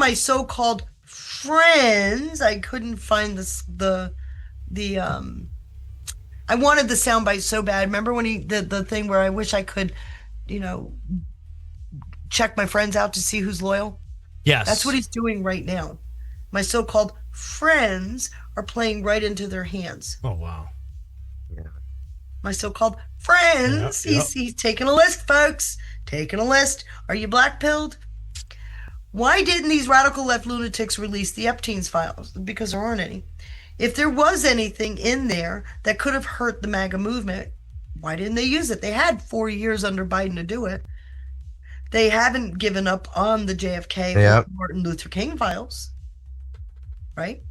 my so-called friends, I couldn't find the I wanted the soundbite so bad. Remember when the thing where I wish I could, you know, check my friends out to see who's loyal? Yes. That's what he's doing right now. My so-called friends are playing right into their hands. Oh, wow. Yeah. My so-called friends. Yep. He's taking a list, folks. Taking a list. Are you black-pilled? Why didn't these radical left lunatics release the Epstein's files? Because there aren't any. If there was anything in there that could have hurt the MAGA movement, why didn't they use it? They had 4 years under Biden to do it. They haven't given up on the JFK or Martin Luther King files. Right?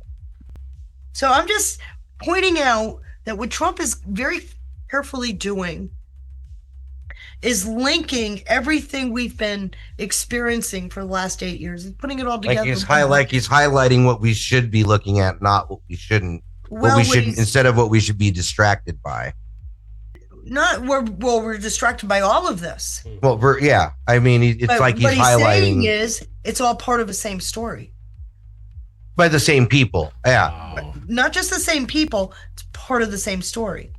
So I'm just pointing out that what Trump is very carefully doing is linking everything we've been experiencing for the last 8 years and putting it all together. He's highlighting what we should be looking at, not what we shouldn't. Instead of what we should be distracted by. We're distracted by all of this. Well, I mean, it's like he's highlighting. What he's saying is it's all part of the same story. By the same people, Wow. Not just the same people. It's part of the same story.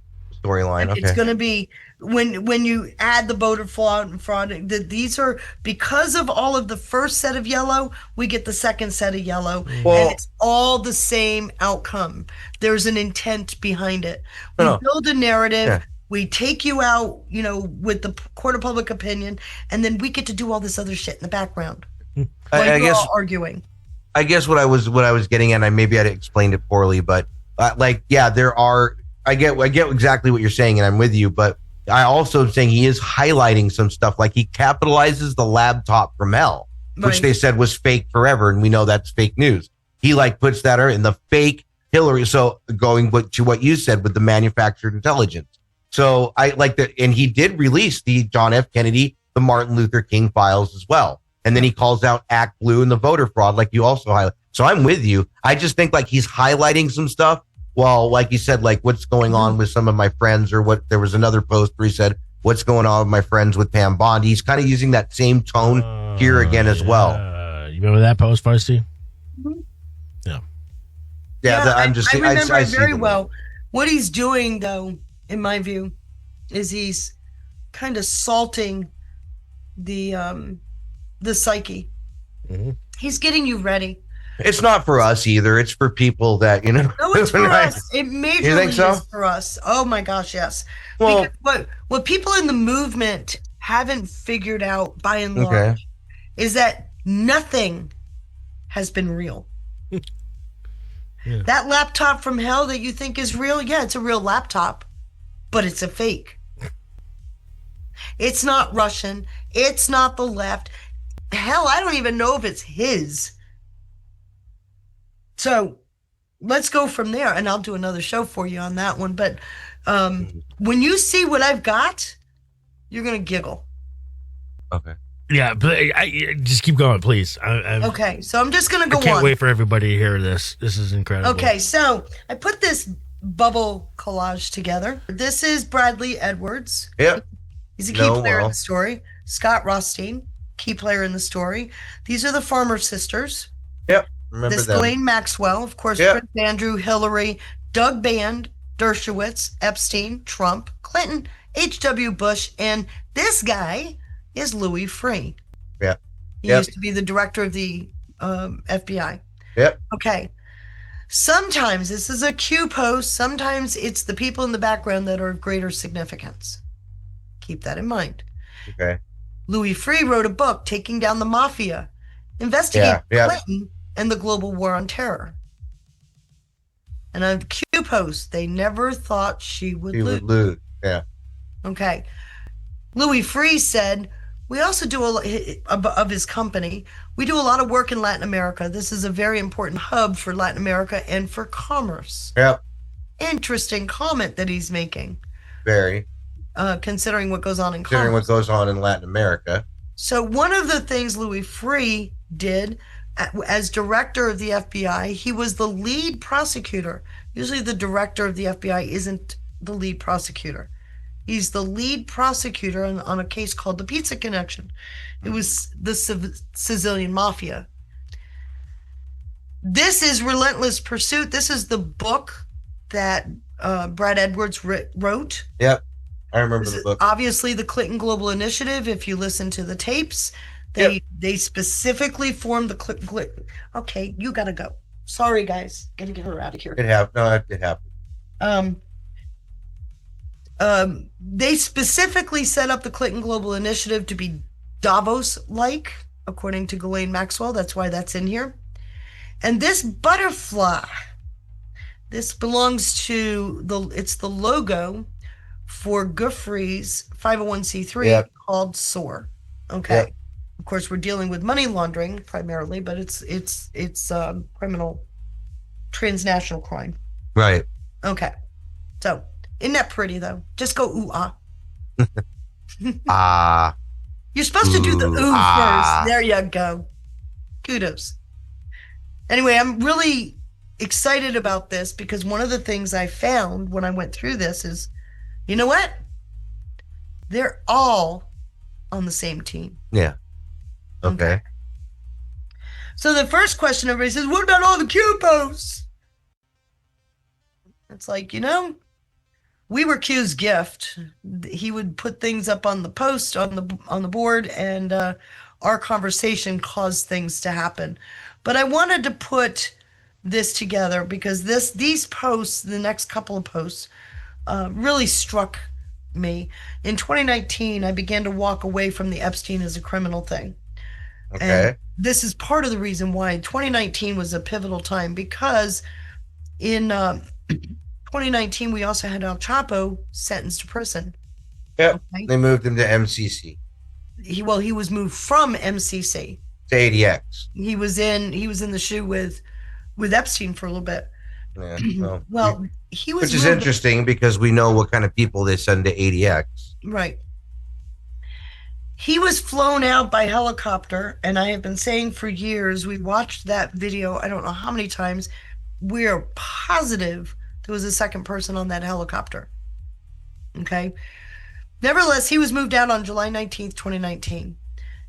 Storyline. Okay. It's going to be when you add the voter fraud. These are because of all of the first set of yellow. We get the second set of yellow, and it's all the same outcome. There's an intent behind it. We build a narrative. Yeah. We take you out, with the court of public opinion, and then we get to do all this other shit in the background. I guess all arguing. I guess what I was getting at, and maybe I explained it poorly, but there are. I get exactly what you're saying, and I'm with you. But I also am saying he is highlighting some stuff, like he capitalizes the laptop from hell, which they said was fake forever, and we know that's fake news. He puts that in the fake Hillary. So going to what you said with the manufactured intelligence. So I like that, and he did release the John F. Kennedy, the Martin Luther King files as well. And then he calls out Act Blue and the voter fraud, like you also highlight. So I'm with you. I just think he's highlighting some stuff. Well, like you said, what's going on with some of my friends, or there was another post where he said, what's going on with my friends with Pam Bondi. He's kind of using that same tone here again as well. You remember that post, Feisty? Mm-hmm. Yeah. Yeah, I remember it very well. What he's doing, though, in my view, is he's kind of salting the psyche. Mm-hmm. He's getting you ready. It's not for us either. It's for people that, No, it's for us. It majorly is for us. Oh my gosh, yes. Well, because what people in the movement haven't figured out, by and large, is that nothing has been real. Yeah. That laptop from hell that you think is real, it's a real laptop, but it's a fake. It's not Russian. It's not the left. Hell, I don't even know if it's his. So let's go from there, and I'll do another show for you on that one. But when you see what I've got, you're going to giggle. Okay. Yeah, but just keep going, please. Okay, so I'm just going to go on. I can't wait for everybody to hear this. This is incredible. Okay, so I put this bubble collage together. This is Bradley Edwards. Yep. He's a key player in the story. Scott Rothstein, key player in the story. These are the Farmer sisters. Yep. Remember this them. Ghislaine Maxwell, of course, Prince Andrew, Hillary, Doug Band, Dershowitz, Epstein, Trump, Clinton, H.W. Bush, and this guy is Louis Freeh. Yeah. He used to be the director of the FBI. Yep. Okay. Sometimes this is a Q post. Sometimes it's the people in the background that are of greater significance. Keep that in mind. Okay. Louis Freeh wrote a book, Taking Down the Mafia, investigating Clinton and the global war on terror. And on Q post, they never thought she would lose. Yeah. Okay. Louis Freeh said, we also do of his company, we do a lot of work in Latin America. This is a very important hub for Latin America and for commerce. Yep. Interesting comment that he's making. Very. Considering what goes on in commerce. Considering what goes on in Latin America. So one of the things Louis Freeh did as director of the FBI, he was the lead prosecutor. Usually the director of the FBI isn't the lead prosecutor. He's the lead prosecutor on a case called the Pizza Connection. It was the Sicilian Mafia. This is Relentless Pursuit. This is the book that Brad Edwards wrote. Yep. I remember This the is book. obviously the Clinton Global Initiative. If you listen to the tapes, they specifically formed the Clinton. Okay, you gotta go. Sorry, guys. Gotta get her out of here. It happened. No, it happened. They specifically set up the Clinton Global Initiative to be Davos-like, according to Ghislaine Maxwell. That's why that's in here. And this butterfly, this belongs to it's the logo for Guthrie's 501c3 called SOAR. Okay. Yep. Of course, we're dealing with money laundering primarily, but it's criminal, transnational crime. Right. Okay. So, isn't that pretty though? Just go ooh ah. Ah. You're supposed to do the ooh first. There you go. Kudos. Anyway, I'm really excited about this because one of the things I found when I went through this is, you know what? They're all on the same team. Yeah. Okay. So the first question everybody says, what about all the Q posts? It's like, we were Q's gift. He would put things up on the post on the board, and our conversation caused things to happen. But I wanted to put this together because these posts, the next couple of posts, really struck me. In 2019, I began to walk away from the Epstein as a criminal thing. Okay. And this is part of the reason why 2019 was a pivotal time, because in 2019, we also had El Chapo sentenced to prison. Yep. Okay? They moved him to MCC. He was moved from MCC to ADX. He was in the shoe with Epstein for a little bit. Yeah. Well, he was, which is interesting because we know what kind of people they send to ADX. Right. He was flown out by helicopter, and I have been saying for years, we watched that video, I don't know how many times, we're positive there was a second person on that helicopter. Okay. Nevertheless, he was moved out on July 19th, 2019.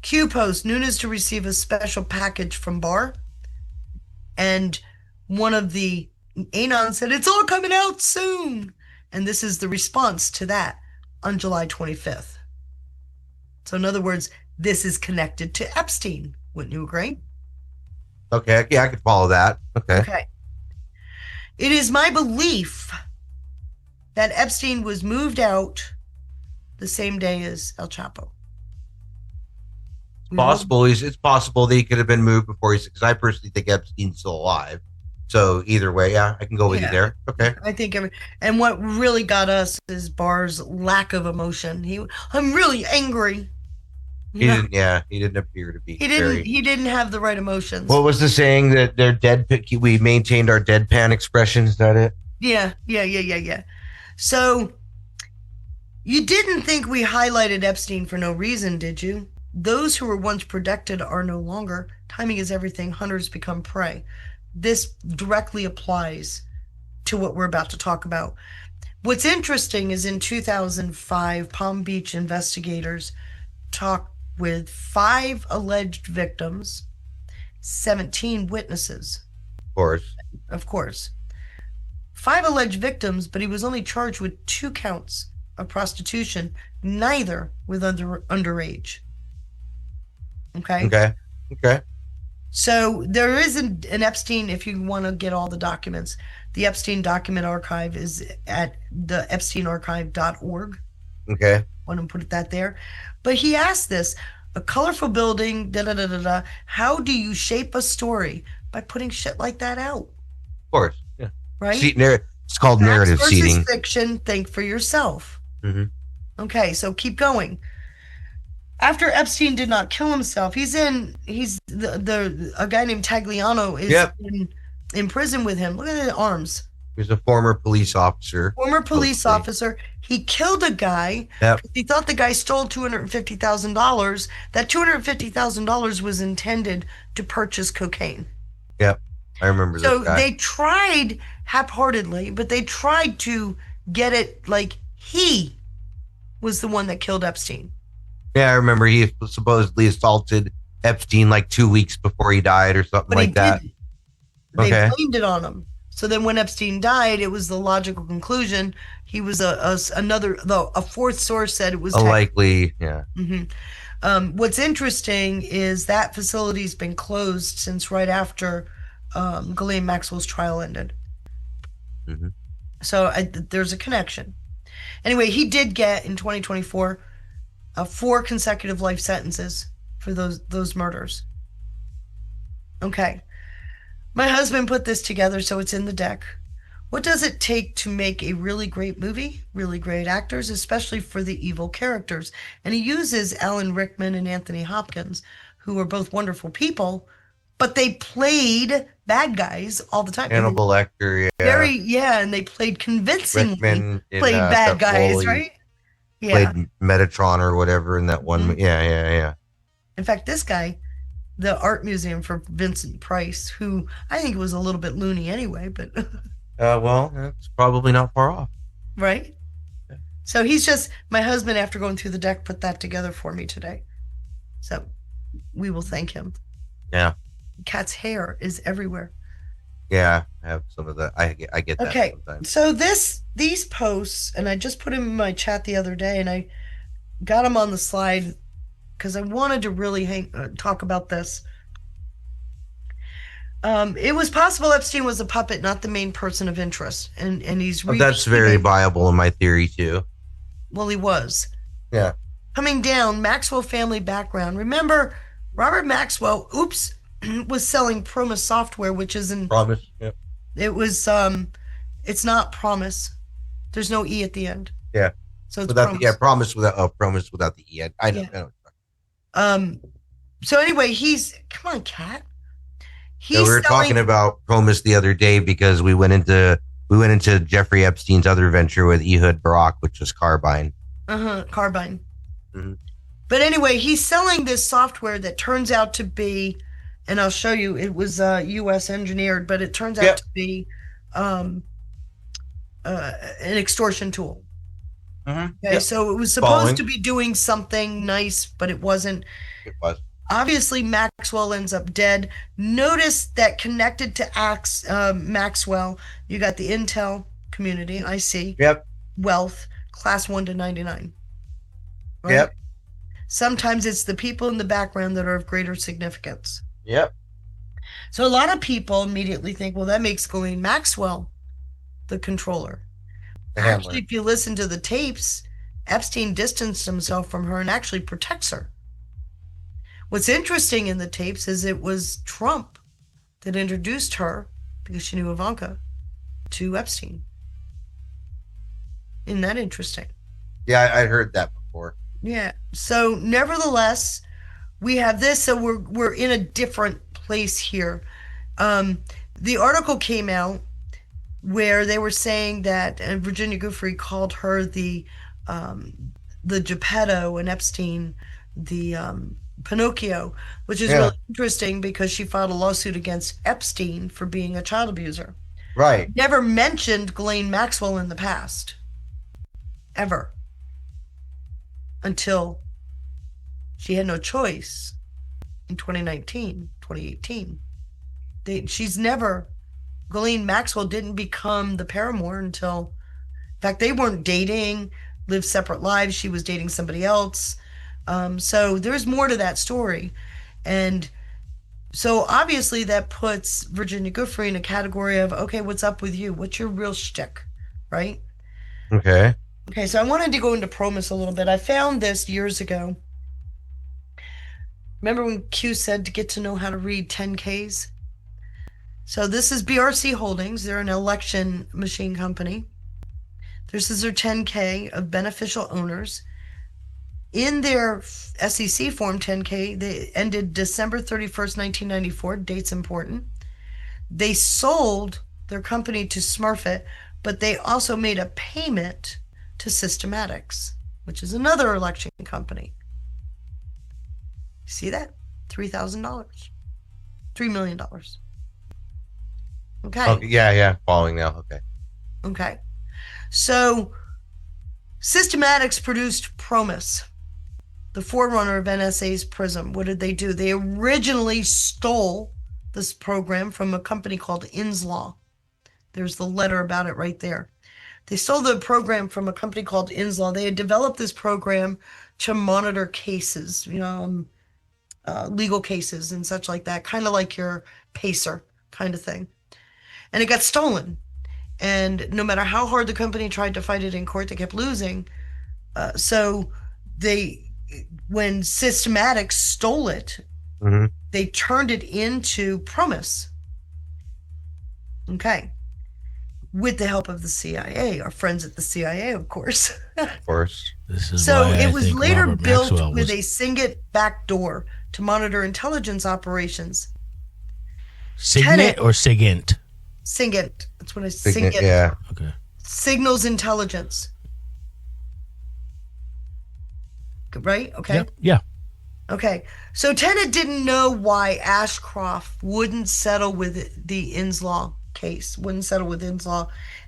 Q post, Nunes to receive a special package from Barr. And one of the Anon said, it's all coming out soon. And this is the response to that on July 25th. So in other words, this is connected to Epstein. Wouldn't you agree? Okay. Yeah, I could follow that. Okay. It is my belief that Epstein was moved out the same day as El Chapo. Possible. It's possible that he could have been moved before because I personally think Epstein's still alive. So either way, yeah, I can go with you there. Okay. I think and what really got us is Barr's lack of emotion. I'm really angry. He didn't appear to be. He didn't have the right emotions. What was the saying that they're dead? We maintained our deadpan expression. Is that it? Yeah. So you didn't think we highlighted Epstein for no reason, did you? Those who were once protected are no longer. Timing is everything. Hunters become prey. This directly applies to what we're about to talk about. What's interesting is in 2005, Palm Beach investigators talked with 5 alleged victims, 17 witnesses. Of course. 5 alleged victims, but he was only charged with 2 counts of prostitution, neither with underage. Okay. So there is an Epstein, if you want to get all the documents, the Epstein document archive is at the epsteinarchive.org. Okay. Want to put that there. But he asked this, a colorful building, how do you shape a story? By putting shit like that out. Of course. Yeah. Right? It's called narrative Facts seeding. versus fiction, think for yourself. Mm-hmm. Okay, so keep going. After Epstein did not kill himself, a guy named Tagliano is in prison with him. Look at the arms. He's a former police officer. Officer. He killed a guy. He thought the guy stole $250,000. That $250,000 was intended to purchase cocaine. Yep. I remember that. So they tried half-heartedly, but they tried to get it like he was the one that killed Epstein. Yeah, I remember he supposedly assaulted Epstein like 2 weeks before he died or something like that. They Okay. blamed it on him. So then when Epstein died, it was the logical conclusion. He was another, though a fourth source said it was A likely, yeah. What's interesting is that facility's been closed since right after Ghislaine Maxwell's trial ended. Mm-hmm. So there's a connection. Anyway, he did get in 2024 4 consecutive life sentences for those murders. Okay. My husband put this together, so it's in the deck. What does it take to make a really great movie? Really great actors, especially for the evil characters. And he uses Alan Rickman and Anthony Hopkins, who are both wonderful people, but they played bad guys all the time. Hannibal Lecter, And they played convincingly. Rickman in, played bad that guys, role, right? Played Metatron or whatever in that one. Mhm. Yeah. In fact, this guy, the art museum for Vincent Price, who I think was a little bit loony anyway, but Well, that's probably not far off. right? Yeah. So he's just my husband, after going through the deck, put that together for me today. So we will thank him. Yeah. Cat's hair is everywhere. Yeah, I have some of that. I get that Okay, sometimes. so these posts, and I just put them in my chat the other day, and I got them on the slide because I wanted to really talk about this. It was possible Epstein was a puppet, not the main person of interest, and he's That's very viable in my theory too. Well, he was. Yeah. Coming down, Maxwell family background. Remember, Robert Maxwell, was selling Promise software, which is in Promise. Yep. it was it's not Promise. There's no E at the end. Yeah. So it's Without Promise. Promise without the E. I know. Yeah. I know. So anyway, come on, Cat. We were talking about Promise the other day because we went into Jeffrey Epstein's other venture with Ehud Barak, which was Carbine. Carbine. Mm-hmm. But anyway, he's selling this software that turns out to be, and I'll show you, it was U.S. engineered, but it turns out to be an extortion tool. Mm-hmm. Okay, so it was supposed to be doing something nice, but it wasn't. It was. Obviously, Maxwell ends up dead. Notice that connected to Maxwell, you got the Intel community, I see. Yep. Wealth, class 1 to 99. Right? Yep. Sometimes it's the people in the background that are of greater significance. Yep. So a lot of people immediately think, well, that makes Ghislaine Maxwell the controller. Actually, if you listen to the tapes, Epstein distanced himself from her and actually protects her. What's interesting in the tapes is it was Trump that introduced her, because she knew Ivanka, to Epstein. Isn't that interesting? Yeah, I heard that before. Yeah. So nevertheless, we have this. So we're in a different place here. The article came out where they were saying that Virginia Giuffre called her the Geppetto and Epstein the Pinocchio, which is really interesting because she filed a lawsuit against Epstein for being a child abuser. Right. Never mentioned Ghislaine Maxwell in the past. Ever. Until she had no choice in 2019, 2018. Ghislaine Maxwell didn't become the paramour until, in fact, they weren't dating, lived separate lives. She was dating somebody else. So there's more to that story. And so obviously that puts Virginia Giuffre in a category of, okay, what's up with you? What's your real shtick, right? Okay. Okay, so I wanted to go into Promise a little bit. I found this years ago. Remember when Q said to get to know how to read 10Ks? So this is BRC Holdings. They're an election machine company. This is their 10K of beneficial owners. In their SEC Form 10K, they ended December 31st, 1994. Date's important. They sold their company to Smurfit, but they also made a payment to Systematics, which is another election company. See that? $3,000. $3 million. Okay. Yeah. Following now. Okay. So Systematics produced Promise, the forerunner of NSA's Prism. What did they do? They originally stole this program from a company called Inslaw. There's the letter about it right there. They stole the program from a company called Inslaw. They had developed this program to monitor cases, legal cases and such like that, kind of like your Pacer kind of thing. And it got stolen. And no matter how hard the company tried to fight it in court, they kept losing. So when Systematics stole it, they turned it into Promise. Okay. With the help of the CIA, our friends at the CIA, of course. Of course. This is So why I it was think later Robert built Maxwell with was a SIGINT backdoor to monitor intelligence operations. Signet or SIGINT? SIGINT. That's what I Signet, SIGINT. yeah. Okay. Signals intelligence. Right? Okay. Yep. Yeah. Okay. So Tenet didn't know why Ashcroft wouldn't settle with the Inslaw case,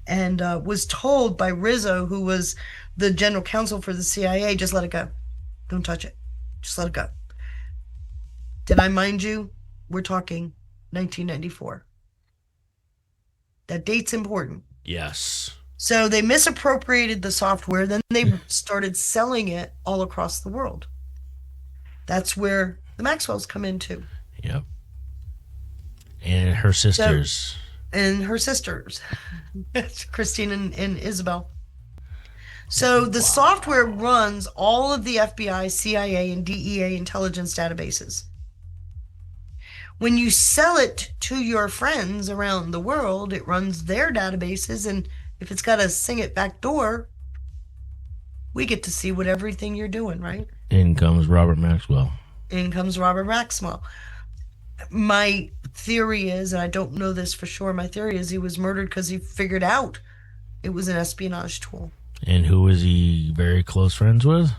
and was told by Rizzo, who was the general counsel for the CIA, just let it go. Don't touch it. Just let it go. Did I mind you? We're talking 1994. That date's important. Yes. So they misappropriated the software, then they started selling it all across the world. That's where the Maxwells come into. Yep. And her sisters. And her sisters, Christine and Isabel. So the software runs all of the FBI, CIA, and DEA intelligence databases. When you sell it to your friends around the world, it runs their databases, and if it's got a SIGINT backdoor, we get to see what everything you're doing, right? In comes Robert Maxwell. In comes Robert Maxwell. My theory is, and I don't know this for sure, my theory is he was murdered because he figured out it was an espionage tool. And who was he very close friends with?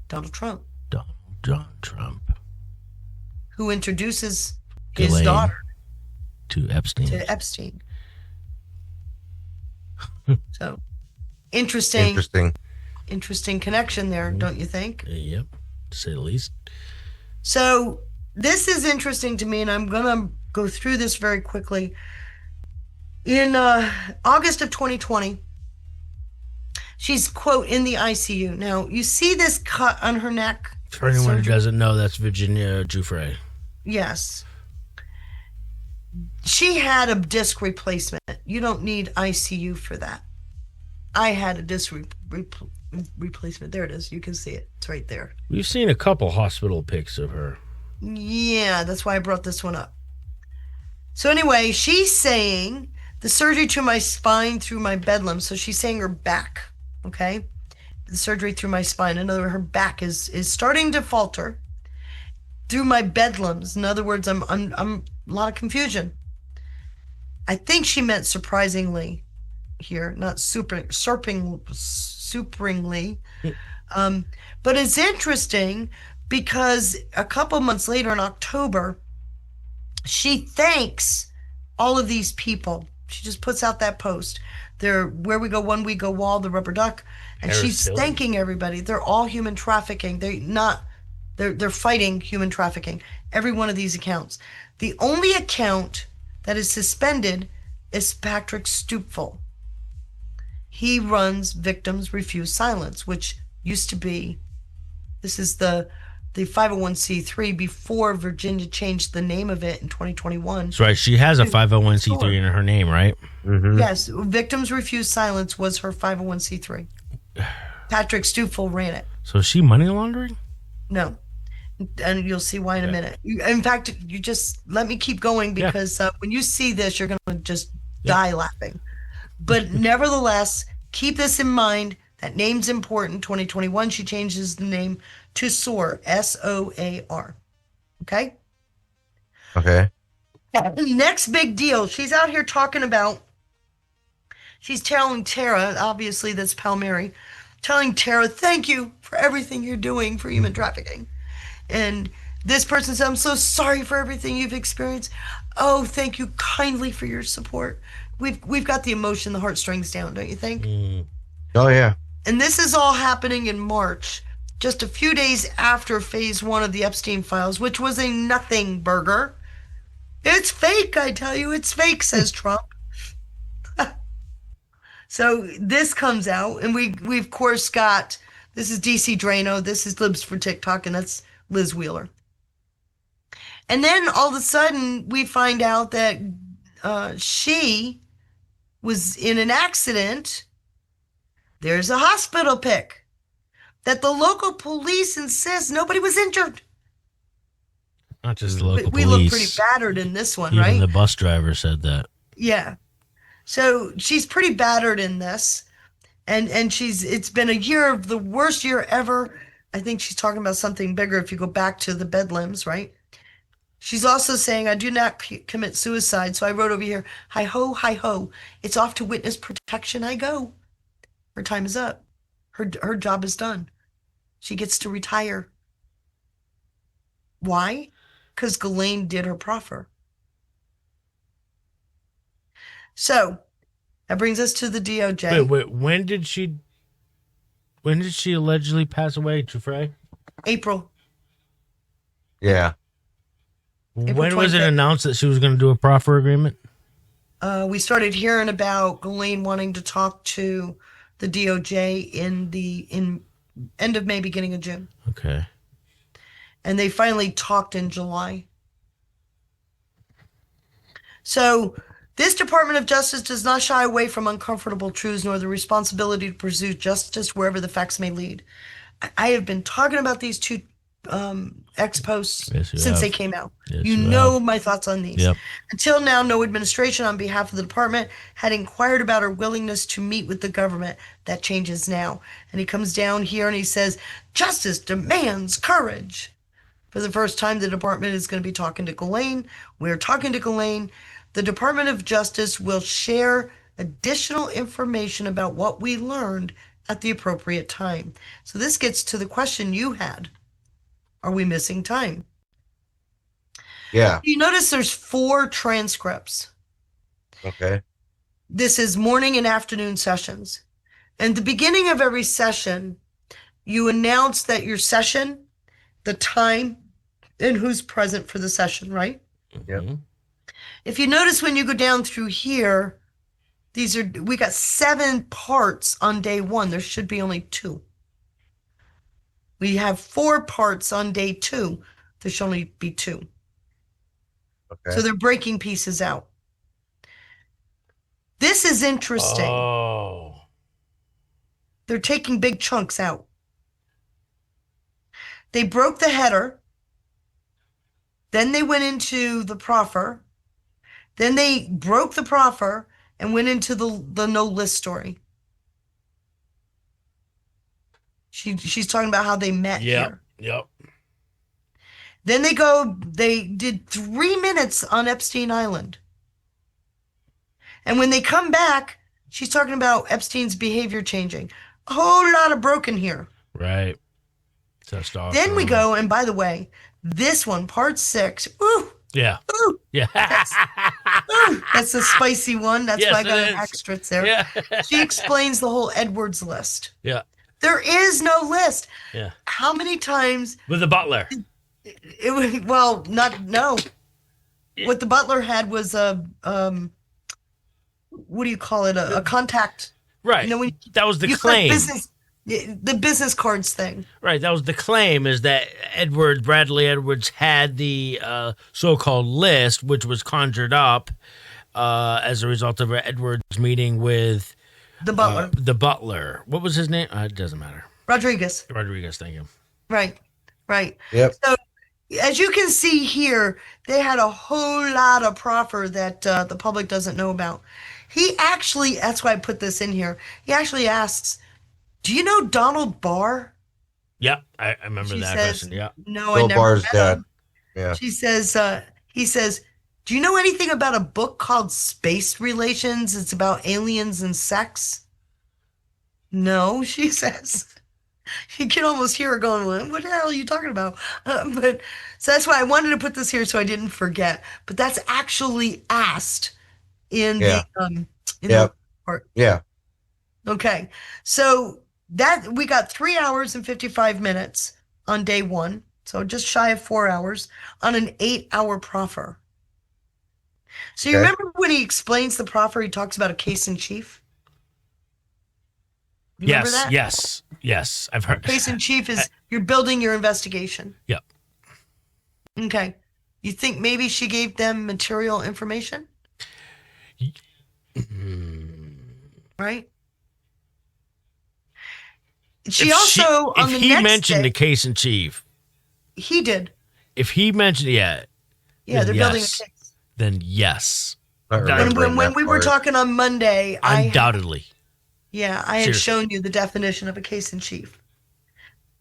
Donald Trump. Donald John Trump. Who introduces his Ghislaine daughter to Epstein. So, interesting connection there, don't you think? Yep, to say the least. So, this is interesting to me, and I'm going to go through this very quickly. In August of 2020, she's, quote, in the ICU. Now, you see this cut on her neck? For anyone who doesn't know, that's Virginia Giuffre. Yes. She had a disc replacement. You don't need ICU for that. I had a disc replacement. There it is. You can see it. It's right there. We've seen a couple hospital pics of her. Yeah, that's why I brought this one up. So anyway, she's saying the surgery to my spine through my bedlam. So she's saying her back, okay? The surgery through my spine. In other words, her back is starting to falter through my bedlams. In other words, I'm a lot of confusion. I think she meant surprisingly here, not superingly. But it's interesting because a couple months later in October, she thanks all of these people. She just puts out that post. They're Where We Go, One We Go Wall, the Rubber Duck, and she's thanking everybody. They're all human trafficking. They're fighting human trafficking. Every one of these accounts. The only account that is suspended is Patrick Stupful. He runs Victims Refuse Silence, which used to be, this is the 501c3 before Virginia changed the name of it in 2021. That's right. She has a 501c3 in her name, right? Mm-hmm. Yes. Victims Refuse Silence was her 501c3. Patrick Stupful ran it. So is she money laundering? No. And you'll see why in a minute. In fact, you just let me keep going because when you see this, you're going to just die laughing. But nevertheless, keep this in mind. That name's important. 2021, she changes the name to SOAR, SOAR. Okay? Okay. Next big deal. She's out here talking about, she's telling Tara, obviously that's Palmieri, telling Tara, thank you for everything you're doing for human trafficking. And this person said, I'm so sorry for everything you've experienced. Oh, thank you kindly for your support. We've got the emotion, the heartstrings down, don't you think? Oh, yeah. And this is all happening in March, just a few days after phase 1 of the Epstein files, which was a nothing burger It's fake, I tell you, it's fake, says Trump. So this comes out, and we of course got, this is DC Drano, this is Libs for TikTok, and that's Liz Wheeler. And then all of a sudden, we find out that she was in an accident. There's a hospital pic that the local police insist nobody was injured. Not just the local We police. look pretty battered in this one, Even right? the bus driver said that. Yeah. So she's pretty battered in this. And it's been a year of the worst year ever. I think she's talking about something bigger if you go back to the bedlams, right? She's also saying, I do not commit suicide. So I wrote over here, hi ho, hi ho. It's off to witness protection I go. Her time is up. Her job is done. She gets to retire. Why? Because Ghislaine did her proffer. So that brings us to the DOJ. Wait. When did she allegedly pass away, Giuffre? April. Yeah. When was it 25th. announced that she was going to do a proffer agreement? We started hearing about Ghislaine wanting to talk to the DOJ in end of May, beginning of June. Okay. And they finally talked in July. So this Department of Justice does not shy away from uncomfortable truths nor the responsibility to pursue justice wherever the facts may lead. I have been talking about these two ex-posts Yes, you since have. they came out. Yes, you you know have. my thoughts on these. Yep. Until now, no administration on behalf of the department had inquired about her willingness to meet with the government. That changes now. And he comes down here and he says, justice demands courage. For the first time, the department is going to be talking to Ghislaine. We're talking to Ghislaine. The Department of Justice will share additional information about what we learned at the appropriate time. So this gets to the question you had. Are we missing time? Yeah. You notice there's 4 transcripts. Okay. This is morning and afternoon sessions. And the beginning of every session, you announce that your session, the time, and who's present for the session, right? Yep. Mhm. If you notice when you go down through here, we got 7 parts on day 1. There should be only 2. We have 4 parts on day 2. There should only be 2. Okay. So they're breaking pieces out. This is interesting. Oh. They're taking big chunks out. They broke the header. Then they went into the proffer. Then they broke the proffer and went into the no list story. She's talking about how they met here. Yep. Then they did 3 minutes on Epstein Island. And when they come back, she's talking about Epstein's behavior changing. A whole lot of broken here. Right. Testosterone. Then we go, and by the way, this one, part 6, ooh, Yeah. ooh, Yeah. ooh, that's a spicy one. That's Yes, why I got it an is. extras there. Yeah. She explains the whole Edwards list. Yeah. There is no list. Yeah. How many times With the butler. it was, well, no. What the butler had was a what do you call it? A contact. Right. You know, when That was the you claim. the business cards thing. Right. That was the claim, is that Bradley Edwards had the so-called list, which was conjured up as a result of Edwards meeting with The butler. the butler. What was his name? It doesn't matter. Rodriguez. Rodriguez, thank you. Right. Yep. So as you can see here, they had a whole lot of proffer that the public doesn't know about. He actually, that's why I put this in here. He actually asks, do you know Donald Barr? Yeah, I remember She that says, question. Yeah. no, Bill I never Barr's met dad. him. Yeah. She says, he says, do you know anything about a book called Space Relations? It's about aliens and sex. No, she says. You can almost hear her going, what the hell are you talking about? But so that's why I wanted to put this here so I didn't forget. But that's actually asked in Yeah. the Yep. part. Yeah. Okay. So that we got 3 hours and 55 minutes on day 1. So just shy of 4 hours on an 8-hour proffer. So you Okay. remember when he explains the proffer, he talks about a case in chief? You remember that? Yes. I've heard. Case in chief is you're building your investigation. Yep. Okay. You think maybe she gave them material information? Right? She also, on the if he next mentioned day, the case in chief, he did. if he mentioned, Yeah, then they're building a yes. case. Then yes, Not When- remembering When that we were part. talking on Monday, undoubtedly. I had Seriously. shown you the definition of a case in chief.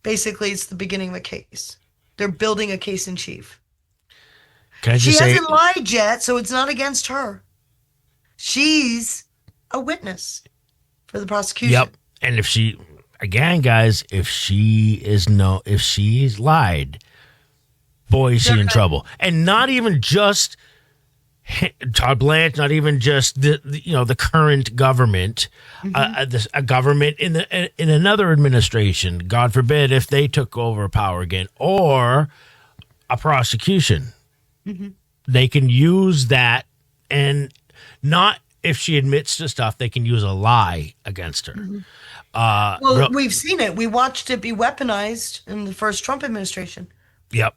Basically, it's the beginning of a case. They're building a case in chief. Can I She just say? hasn't lied yet, so it's not against her. She's a witness for the prosecution. Yep. And if she, again, guys, if she's lied, boy, is she in trouble. And not even just Todd Blanche, not even just the current government, a government in another administration. God forbid if they took over power again, or a prosecution. They can use that, and not if she admits to stuff, they can use a lie against her. Well, we've seen it. We watched it be weaponized in the first Trump administration. Yep.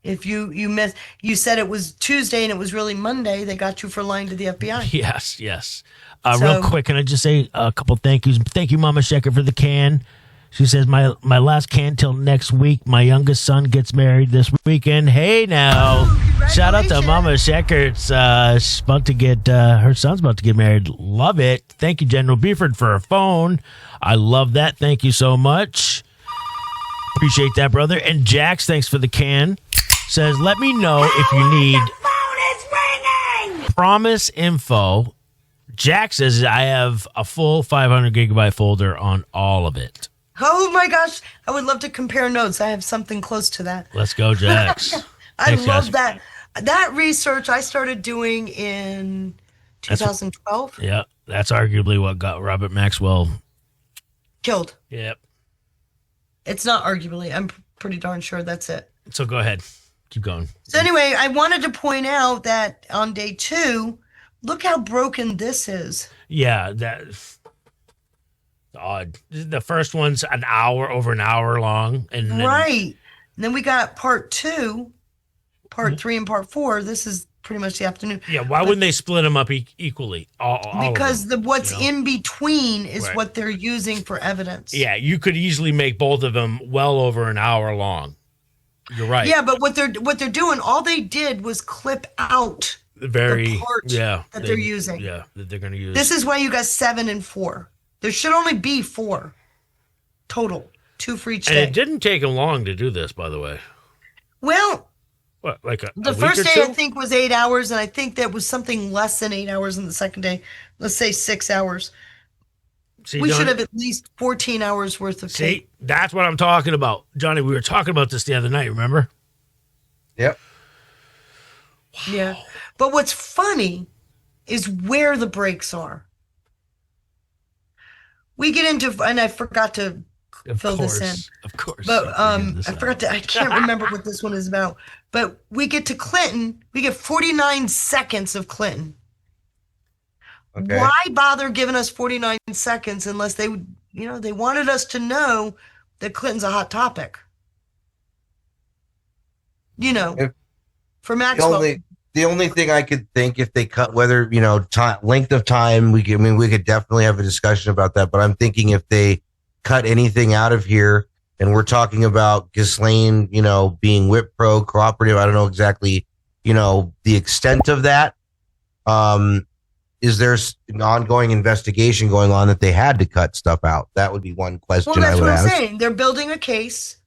If you said it was Tuesday and it was really Monday, they got you for lying to the FBI. Yes. So- Real quick, can I just say a couple thank yous? Thank you, Mama Shecker, for the can. She says, my last can till next week. My youngest son gets married this weekend. Hey, now. Shout out to Congratulations. Mama Shecker. She's about to get, her son's about to get married. Love it. Thank you, General Beeford, for her phone. I love that. Thank you so much. Appreciate that, brother. And Jax, thanks for the can. Says, let me know if you need promise info. Jack says, I have a full 500 gigabyte folder on all of it. Oh my gosh, I would love to compare notes. I have something close to that. Let's go, Jax. I Thanks, love guys. that research I started doing in 2012. Yeah, that's arguably what got Robert Maxwell. Killed. Yep. It's not arguably. I'm pretty darn sure that's it. So go ahead. Keep going. So anyway, I wanted to point out that on day 2, look how broken this is. Yeah, that's odd. The first one's over an hour long. And then, Right. And then we got part 2, part 3, and part 4. This is pretty much the afternoon. Yeah, why wouldn't they split them up equally? All of Because them, what's you know? in between is Right. what they're using for evidence. Yeah, you could easily make both of them well over an hour long. You're right. Yeah, but what they're doing, all they did was clip out Very, the part yeah. that they're using. Yeah, that they're going to use. This is why you got 7 and 4. There should only be 4 total, 2 for each and day. it didn't take them long to do this, by the way. Well, What, like a the week first or day two? I think was 8 hours, and I think that was something less than 8 hours in the second day. Let's say 6 hours. See, We should Johnny- have at least 14 hours worth of tape. See, that's what I'm talking about. Johnny, we were talking about this the other night, remember? Yep. Yeah. But what's funny is where the breaks are. We get into, and I forgot to Of fill course. this in. Of course. But I forgot I can't remember what this one is about. But we get to Clinton. We get 49 seconds of Clinton. Okay. Why bother giving us 49 seconds unless they wanted us to know that Clinton's a hot topic? If- For The Maxwell. only thing I could think, if they cut, whether time, length of time, we could definitely have a discussion about that. But I'm thinking if they cut anything out of here, and we're talking about Ghislaine, being whip pro cooperative, I don't know exactly, the extent of that. Is there an ongoing investigation going on that they had to cut stuff out? That would be one question Well, I that's would what I'm ask. saying. They're building a case.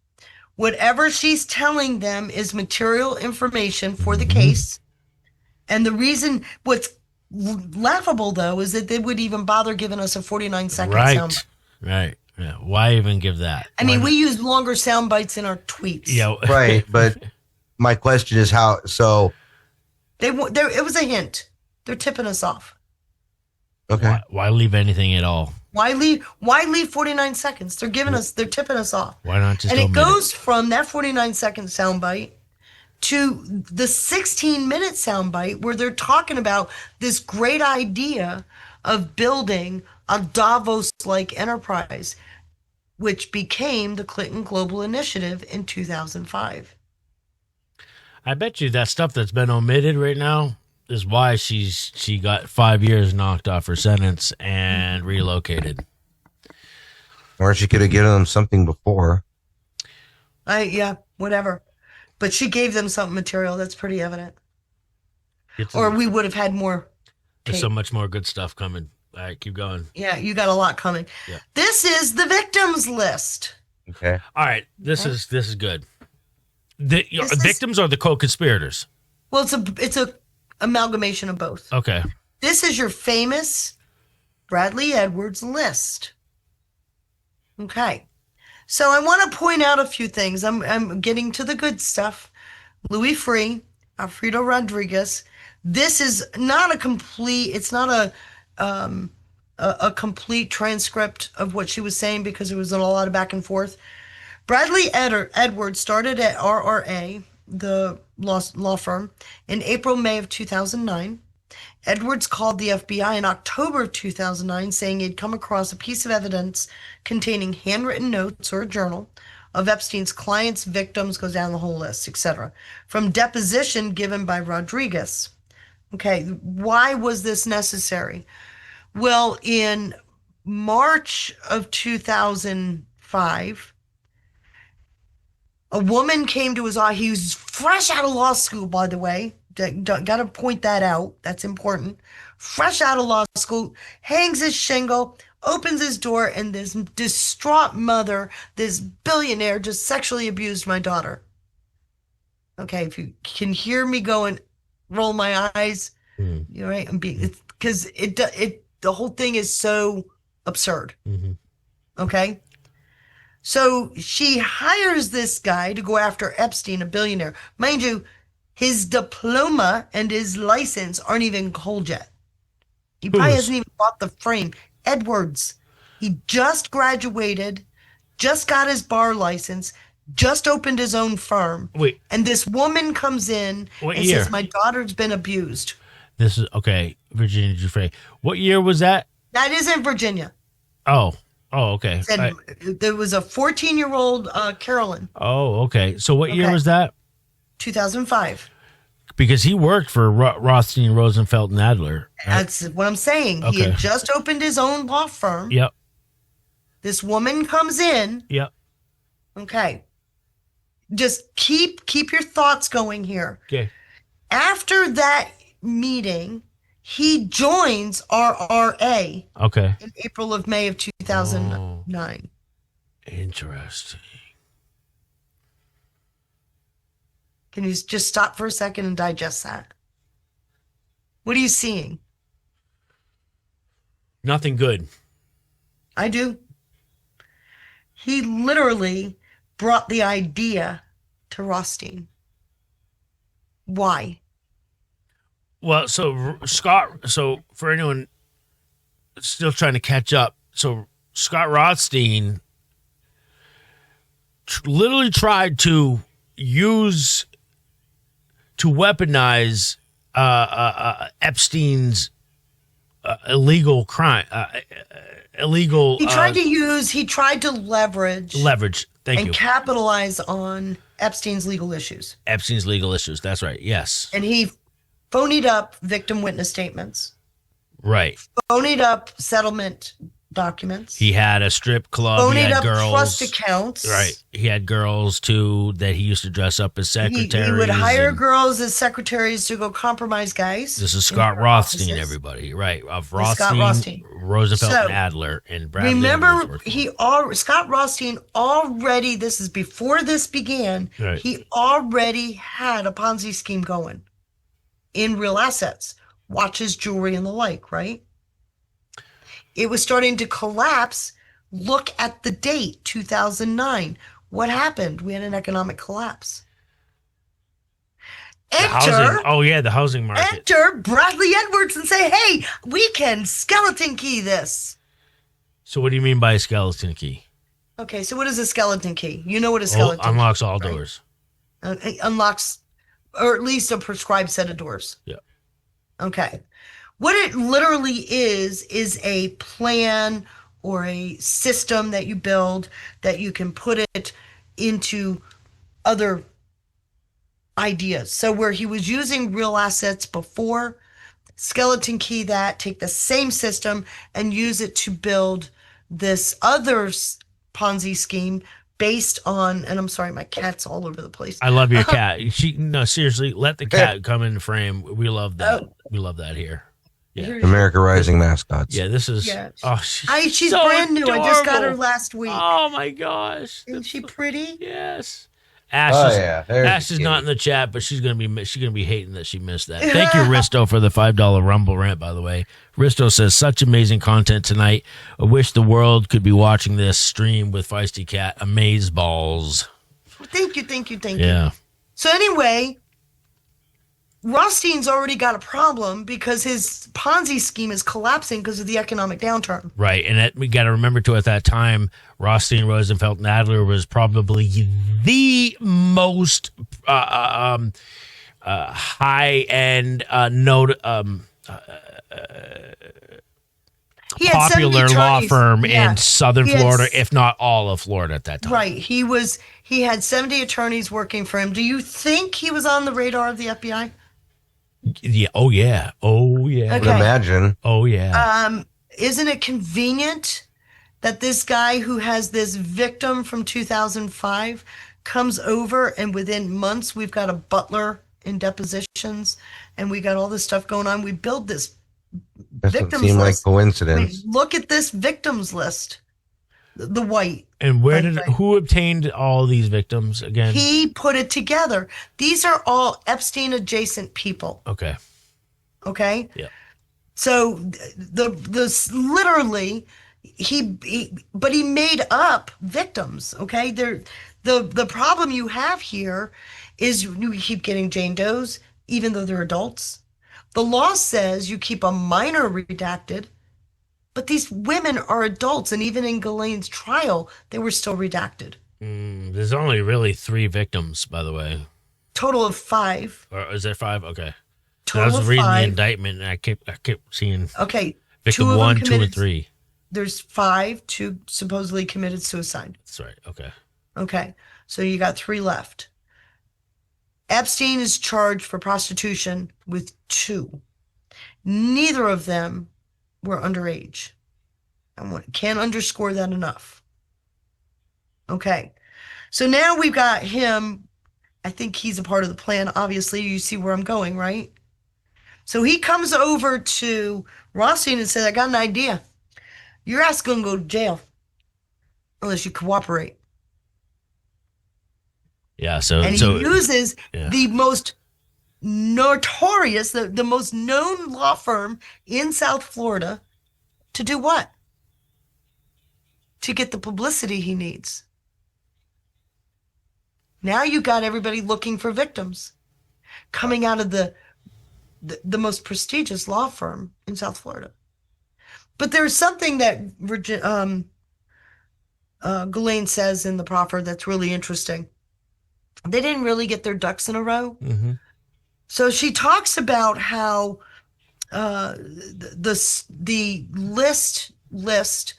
Whatever she's telling them is material information for the case. And the reason, what's laughable though, is that they would even bother giving us a 49-second sound. Right. Yeah. Why even give that? I mean, Why we use longer sound bites in our tweets. not? Yeah. Right, but my question is how. So It was a hint. They're tipping us off. okay, Why leave anything at all? Why leave 49 seconds? They're tipping us off. Why not just And it omit goes from that 49-second soundbite to the 16-minute soundbite where they're talking about this great idea of building a Davos-like enterprise, which became the Clinton Global Initiative in 2005. I bet you that stuff that's been omitted right now is why she got 5 years knocked off her sentence and relocated. Or she could have given them something before. Yeah, whatever. But she gave them something material. That's pretty evident. Or we would have had more. There's so much more good stuff coming. All right, keep going. Yeah, you got a lot coming. Yeah. This is the victims list. Okay. All right, this is good. The victims are the co-conspirators. Well, it's a amalgamation of both. Okay. This is your famous Bradley Edwards list. Okay. So I want to point out a few things. I'm getting to the good stuff. Louis Free, Alfredo Rodriguez. This is not a complete. It's not a complete transcript of what she was saying because there was a lot of back and forth. Bradley Edwards started at RRA, the law firm, in May of 2009. Edwards called the FBI in October of 2009 saying he'd come across a piece of evidence containing handwritten notes or a journal of Epstein's clients, victims, goes down the whole list, etc., from deposition given by Rodriguez. Okay, why was this necessary? Well, in March of 2005, a woman came to his office. He was fresh out of law school, by the way. Got to point that out. That's important. Fresh out of law school, hangs his shingle, opens his door, and this distraught mother, this billionaire, just sexually abused my daughter. Okay, if you can hear me going, roll my eyes, you're right. Because the whole thing is so absurd. Mm-hmm. Okay. So she hires this guy to go after Epstein, a billionaire. Mind you, his diploma and his license aren't even cold yet. He probably hasn't even bought the frame. Edwards, he just graduated, just got his bar license, just opened his own firm. Wait. And this woman comes in and says, my daughter's been abused. This is, okay, Virginia Giuffre. What year was that? That isn't Virginia. Oh, okay. There was a 14-year-old Carolyn. Oh, okay. So what year was that? 2005. Because he worked for Rothstein, Rosenfeld, and Adler. Right? That's what I'm saying. Okay. He had just opened his own law firm. Yep. This woman comes in. Yep. Okay. Just keep your thoughts going here. Okay. After that meeting, he joins RRA. Okay. In April of May of 2009. Interesting. Can you just stop for a second and digest that? What are you seeing? Nothing good. I do. He literally brought the idea to Rothstein. Why? Well, so for anyone still trying to catch up, so Scott Rothstein literally tried to weaponize Epstein's illegal crime, illegal. He tried to leverage. Thank you. And capitalize on Epstein's legal issues. That's right. Yes. And he phonied up victim witness statements. Right. Phonied up settlement documents. He had a strip club. Phonied he had up girls. Trust accounts. Right. He had girls too that he used to dress up as secretaries. He would hire girls as secretaries to go compromise guys. This is Scott Rothstein, offices. Everybody. Right. Of Rothstein, Roosevelt, and Adler, and Bradley. Remember, Scott Rothstein already, this is before this began, right. He already had a Ponzi scheme going in real assets, watches, jewelry, and the like, right? It was starting to collapse. Look at the date, 2009. What happened? We had an economic collapse. The housing market. Enter Bradley Edwards and say, hey, we can skeleton key this. So what do you mean by a skeleton key? Okay, so what is a skeleton key? You know what a skeleton key is. Unlocks all doors. It unlocks or at least a prescribed set of doors. Yeah. Okay. What it literally is a plan or a system that you build that you can put it into other ideas. So where he was using real assets before, skeleton key that, take the same system and use it to build this other Ponzi scheme based on, and I'm sorry, my cat's all over the place. I love your cat. No, seriously, let the cat come in the frame. We love that. Oh. We love that here. Yeah. America Rising mascots. Yeah, this is. Yeah. Oh, She's so brand new. I just got her adorable. last week. Oh my gosh. Isn't she pretty? Yes. There's Ash is the not in the chat, but she's gonna be hating that she missed that. Thank you, Risto, for the $5 Rumble rant. By the way, Risto says such amazing content tonight. I wish the world could be watching this stream with Feisty Cat. Amaze balls. Thank you. Yeah. So anyway, Rothstein's already got a problem because his Ponzi scheme is collapsing because of the economic downturn. Right, and we got to remember too. At that time, Rothstein, Rosenfeld, and Adler was probably the most high-end He had 70 popular law attorneys. firm Yeah. in Southern He had Florida, if not all of Florida at that time. Right. He had 70 attorneys working for him. Do you think he was on the radar of the FBI? Yeah. Oh yeah. Oh yeah. I would Okay. imagine. Oh yeah. Isn't it convenient that this guy who has this victim from 2005 comes over and within months we've got a butler in depositions and we got all this stuff going on. We build this Doesn't victims seem like list. coincidence. Look at this victims list. The white. And Right. who obtained all these victims again? He put it together. These are all Epstein adjacent people. Okay. Okay. Yeah. So the literally but he made up victims. Okay. The problem you have here is you keep getting Jane Does, even though they're adults. The law says you keep a minor redacted, but these women are adults, and even in Ghislaine's trial, they were still redacted. There's only really 3 victims, by the way. Total of 5. Or is there 5? Okay. So I Total was of reading 5. the indictment, and I kept seeing Okay. victim 2 of 1, them 2, committed, and 3. There's 5, 2 supposedly committed suicide. That's right. Okay. Okay. So you got 3 left. Epstein is charged for prostitution with 2. Neither of them were underage. I can't underscore that enough. Okay. So now we've got him. I think he's a part of the plan. Obviously, you see where I'm going, right? So he comes over to Rothstein and says, I got an idea. Your ass going to go to jail unless you cooperate. Yeah. So And he uses yeah. the most notorious, the most known law firm in South Florida to do what? To get the publicity he needs. Now you got everybody looking for victims coming out of the most prestigious law firm in South Florida. But there's something that Ghislaine says in the proffer that's really interesting. They didn't really get their ducks in a row. Mm-hmm. So she talks about how the list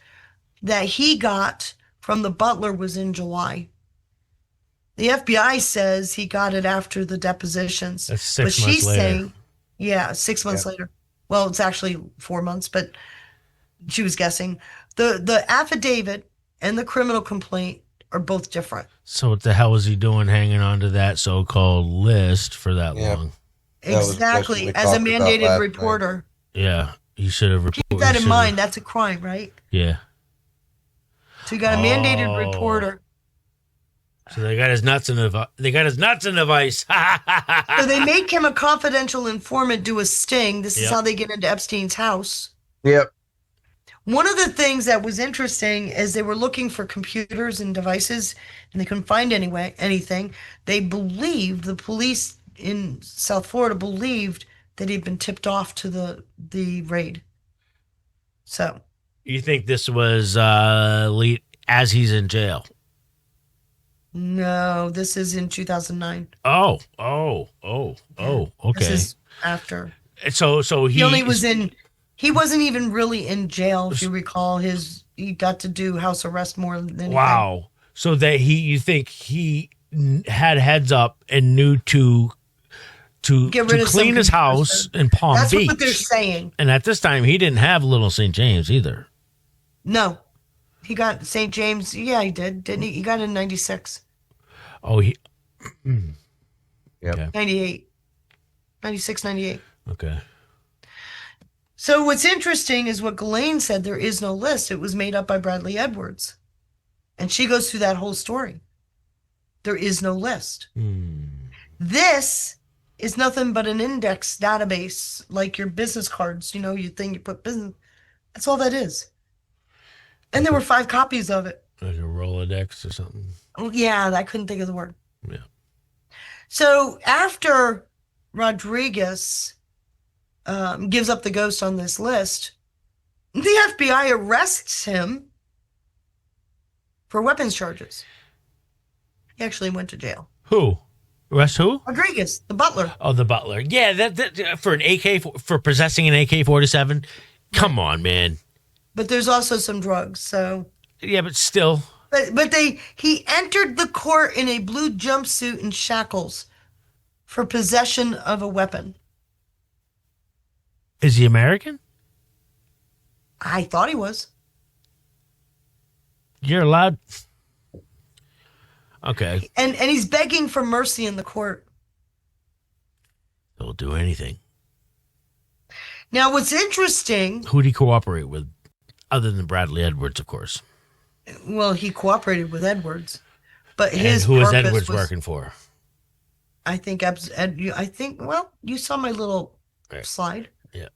that he got from the butler was in July. The FBI says he got it after the depositions. That's 6 months she's later. saying, yeah, 6 months later. Well, it's actually 4 months, but she was guessing. The affidavit and the criminal complaint are both different. So what the hell was he doing hanging on to that so-called list for that Yeah. long? That was the Exactly. question we As a talked about mandated last reporter. Yeah, he should have reported. Keep that in mind. That's a crime, right? Yeah. So you got a mandated Oh. reporter. So they got his nuts in the vice. So they make him a confidential informant, do a sting. This is Yep. how they get into Epstein's house. Yep. One of the things that was interesting is they were looking for computers and devices, and they couldn't find anything. They believed, the police in South Florida believed that he'd been tipped off to the raid. So You think this was lead as he's in jail? No, this is in 2009. Yeah. This Okay. is after. So He only was in. He wasn't even really in jail, if you recall. He got to do house arrest more than anything. Wow. So that you think he had heads up and knew to Get rid of some clean his house in Palm That's Beach. what they're saying. And at this time, he didn't have Little St. James either. No, he got St. James. Yeah, he did, didn't he? He got it in 96, Oh, he. Yep. Okay. 98, 96, 98. Okay. So what's interesting is what Ghislaine said. There is no list. It was made up by Bradley Edwards, and she goes through that whole story. There is no list. This is nothing but an index database, like your business cards. You think you put business. That's all that is. And there were 5 copies of it. Like a Rolodex or something. Oh, yeah, I couldn't think of the word. Yeah. So after Rodriguez gives up the ghost on this list, the FBI arrests him for weapons charges. He actually went to jail. Who? Arrest who? Rodriguez, the butler. Oh, the butler. Yeah, that for an for possessing an AK-47. Come on, man. But there's also some drugs, so. Yeah, but still. But he entered the court in a blue jumpsuit and shackles for possession of a weapon. Is he American? I thought he was. You're allowed. Okay. And he's begging for mercy in the court. They'll do anything. Now, what's interesting, Who'd he cooperate with? Other than Bradley Edwards, of course. well, he cooperated with Edwards, but And his who was purpose Edwards working for? I think, well, you saw my little Right. slide. Yeah.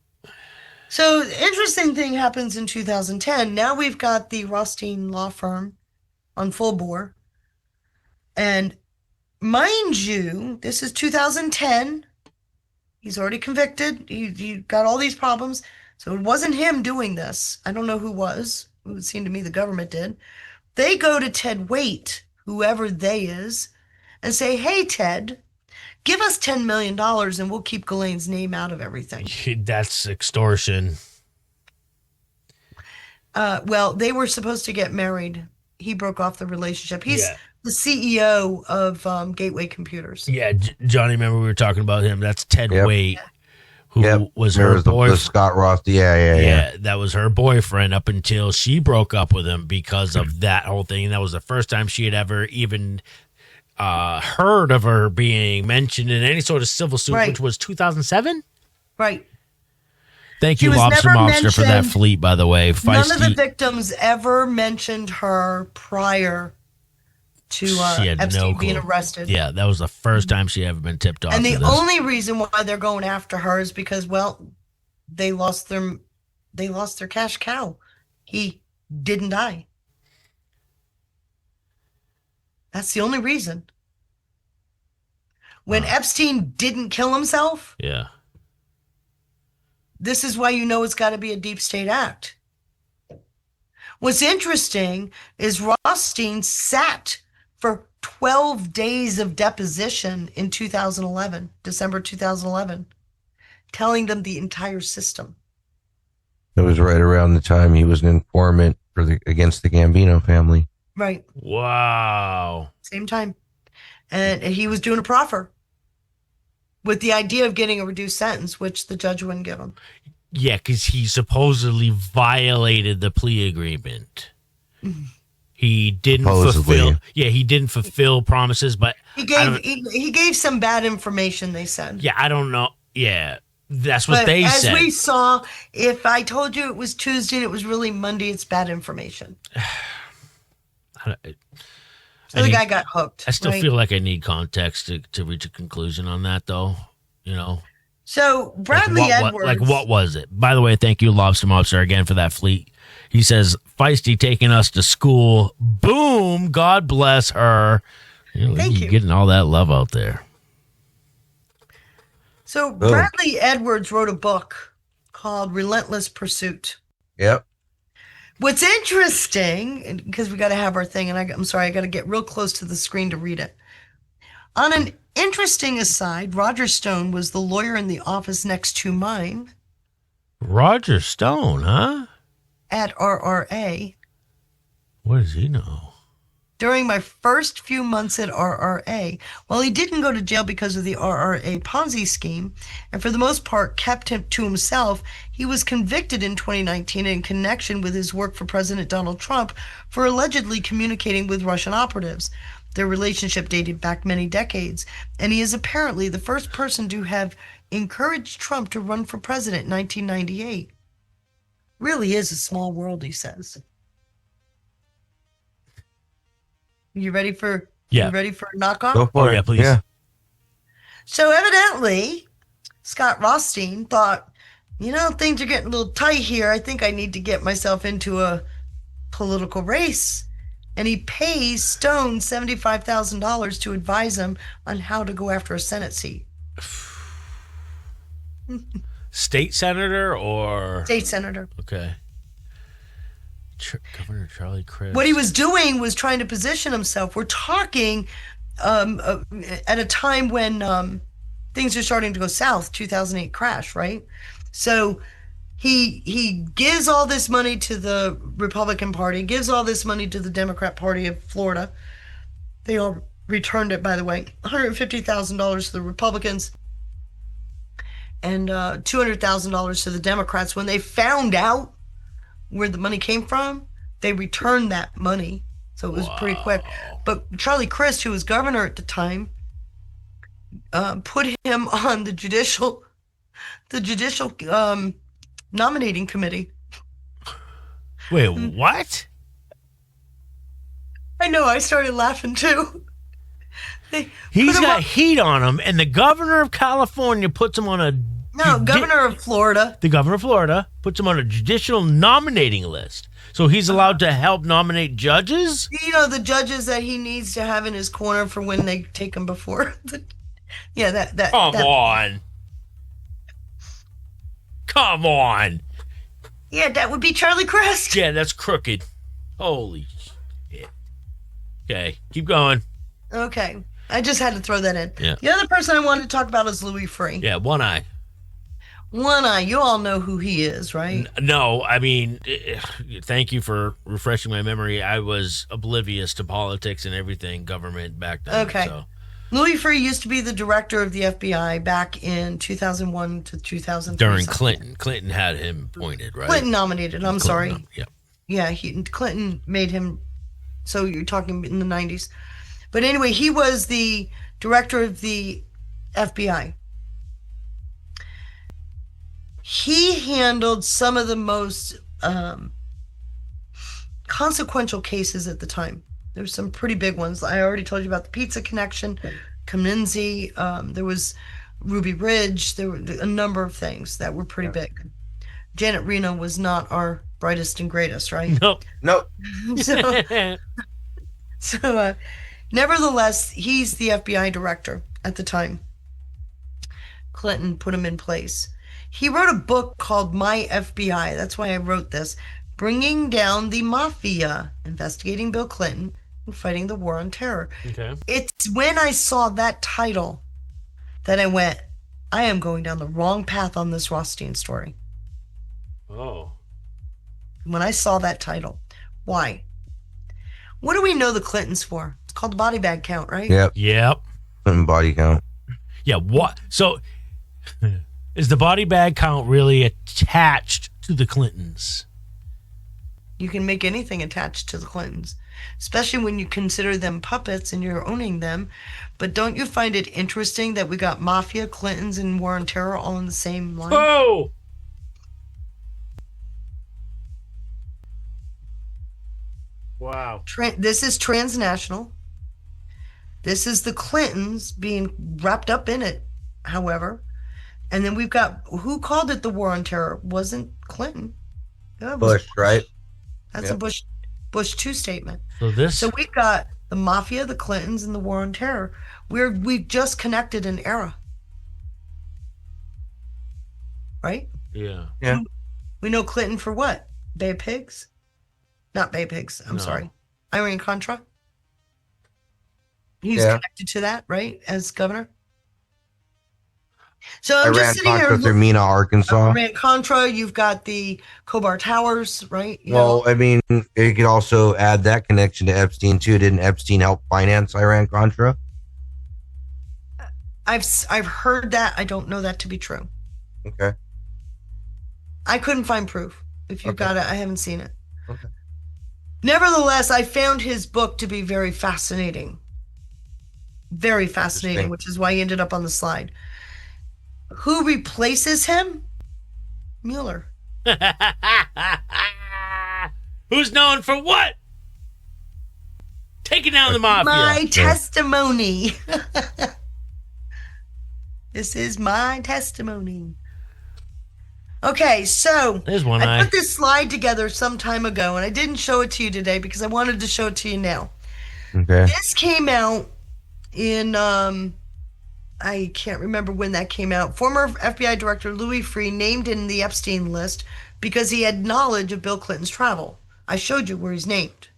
So, interesting thing happens in 2010. Now we've got the Rothstein law firm on full bore. And mind you, this is 2010. He's already convicted. He got all these problems. So it wasn't him doing this. I don't know who was. It would seem to me the government did. They go to Ted Waite, whoever they is, and say, hey, Ted, give us $10 million and we'll keep Ghislaine's name out of everything. That's extortion. Well, they were supposed to get married. He broke off the relationship. He's Yeah. the CEO of Gateway Computers. Yeah, Johnny, remember we were talking about him. That's Ted Yep. Waite, who Yep. was There her was the boyfriend. Scott Roth. Yeah. That was her boyfriend up until she broke up with him because of that whole thing. And that was the first time she had ever even heard of her being mentioned in any sort of civil suit, Right. which was 2007. Right. Thank She you, was Lobster never Mobster, for that mentioned- fleet, by the way. None of the Feisty. victims ever mentioned her prior to She had Epstein no being clue. arrested. Yeah, that was the first time she ever been tipped off. And the to this. only reason why they're going after her is because, well, they lost their cash cow. He didn't die. That's the only reason. When Epstein didn't kill himself, Yeah. this is why you know it's got to be a deep state act. What's interesting is Rothstein sat for 12 days of deposition in 2011, December 2011, telling them the entire system. It was right around the time he was an informant against the Gambino family. Right. Wow. Same time. And he was doing a proffer with the idea of getting a reduced sentence, which the judge wouldn't give him. Yeah, because he supposedly violated the plea agreement. He didn't Supposedly. fulfill. Yeah, he didn't fulfill promises, but He I don't- he gave some bad information, they said. yeah, I don't know. Yeah, that's what But they as said. we saw, if I told you it was Tuesday and it was really Monday, it's bad information. I So the need- guy got hooked. I still right? feel like I need context to reach a conclusion on that, though. You know, So Bradley Edwards. like what was it? By the way, thank you, Lobster Mobster, again for that fleet. He says, "Feisty taking us to school. Boom! God bless her." Thank You're you. getting all that love out there. So Bradley Edwards wrote a book called Relentless Pursuit. Yep. What's interesting, because we got to have our thing, and I'm sorry, I got to get real close to the screen to read it. On an interesting aside, Roger Stone was the lawyer in the office next to mine Roger Stone, huh? at RRA. What does he know? During my first few months at RRA, while he didn't go to jail because of the RRA Ponzi scheme, and for the most part kept him to himself, he was convicted in 2019 in connection with his work for President Donald Trump for allegedly communicating with Russian operatives. Their relationship dated back many decades, and he is apparently the first person to have encouraged Trump to run for president in 1998. Really is a small world, he says. You ready for Yeah. You ready for a knockoff? Go for Oh, it. yeah, please. Yeah. So evidently, Scott Rothstein thought, things are getting a little tight here. I think I need to get myself into a political race. And he pays Stone $75,000 to advise him on how to go after a Senate seat. State senator or State senator. okay. Governor Charlie Crist. What he was doing was trying to position himself. We're talking at a time when things are starting to go south, 2008 crash, right? So he gives all this money to the Republican Party, gives all this money to the Democrat Party of Florida. They all returned it, by the way, $150,000 to the Republicans and $200,000 to the Democrats. When they found out where the money came from, they returned that money. So it was pretty quick. But Charlie Crist, who was governor at the time, put him on the judicial nominating committee. Wait, what? I know, I started laughing too. He's got heat on him, and the governor of California puts him on a governor of Florida. The governor of Florida puts him on a judicial nominating list. So he's allowed to help nominate judges? The judges that he needs to have in his corner for when they take him before. Come on. Come on. Yeah, that would be Charlie Crist. Yeah, that's crooked. Holy shit. Okay, keep going. Okay, I just had to throw that in. Yeah. The other person I wanted to talk about is Louis Freeh. Yeah, one eye. One Eye, you all know who he is, right? No, I mean, thank you for refreshing my memory. I was oblivious to politics and everything government back then. Okay. So. Louis Freeh used to be the director of the FBI back in 2001 to 2003. During Clinton. Clinton had him appointed, right? Clinton nominated, I'm sorry. Yeah. Yeah, Clinton made him, so you're talking in the 90s. But anyway, he was the director of the FBI. He handled some of the most consequential cases at the time. There's some pretty big ones. I already told you about the Pizza Connection, Kaminsky. There was Ruby Ridge. There were a number of things that were pretty big. Janet Reno was not our brightest and greatest, right? Nope. So nevertheless, he's the FBI director at the time. Clinton put him in place. He wrote a book called My FBI. That's why I wrote this. Bringing Down the Mafia, Investigating Bill Clinton and Fighting the War on Terror. Okay. It's when I saw that title that I went, I am going down the wrong path on this Rothstein story. Oh. When I saw that title. Why? What do we know the Clintons for? It's called the body bag count, right? Yep. Body count. Yeah, what? So, is the body bag count really attached to the Clintons? You can make anything attached to the Clintons, especially when you consider them puppets and you're owning them. But don't you find it interesting that we got Mafia, Clintons, and War on Terror all in the same line? Oh! Wow. This is transnational. This is the Clintons being wrapped up in it, however. And then we've got, who called it the War on Terror? Wasn't Clinton. It was Bush, right? That's a Bush 2 statement. So we've got the Mafia, the Clintons, and the War on Terror. We've just connected an era. Right? Yeah. Yeah. We know Clinton for what? Bay of Pigs? Not Bay Pigs. I'm No. sorry. Iran-Contra. He's Yeah. connected to that, right? As governor. So I'm just Iran sitting here. Contra through Mena, Arkansas. Iran-Contra. You've got the Khobar Towers, right? You Well, know, I mean, you could also add that connection to Epstein too. Didn't Epstein help finance Iran Contra? I've heard that. I don't know that to be true. Okay. I couldn't find proof. If you've Okay. got it, I haven't seen it. Okay. Nevertheless, I found his book to be very fascinating. Very fascinating, Interesting. which is why he ended up on the slide. Who replaces him? Mueller. Who's known for what? Taking down the mafia. My testimony. This is my testimony. Okay, so There's one I eye. put this slide together some time ago, and I didn't show it to you today because I wanted to show it to you now. Okay. This came out in I can't remember when that came out. Former FBI Director Louis Freeh named in the Epstein list because he had knowledge of Bill Clinton's travel. I showed you where he's named.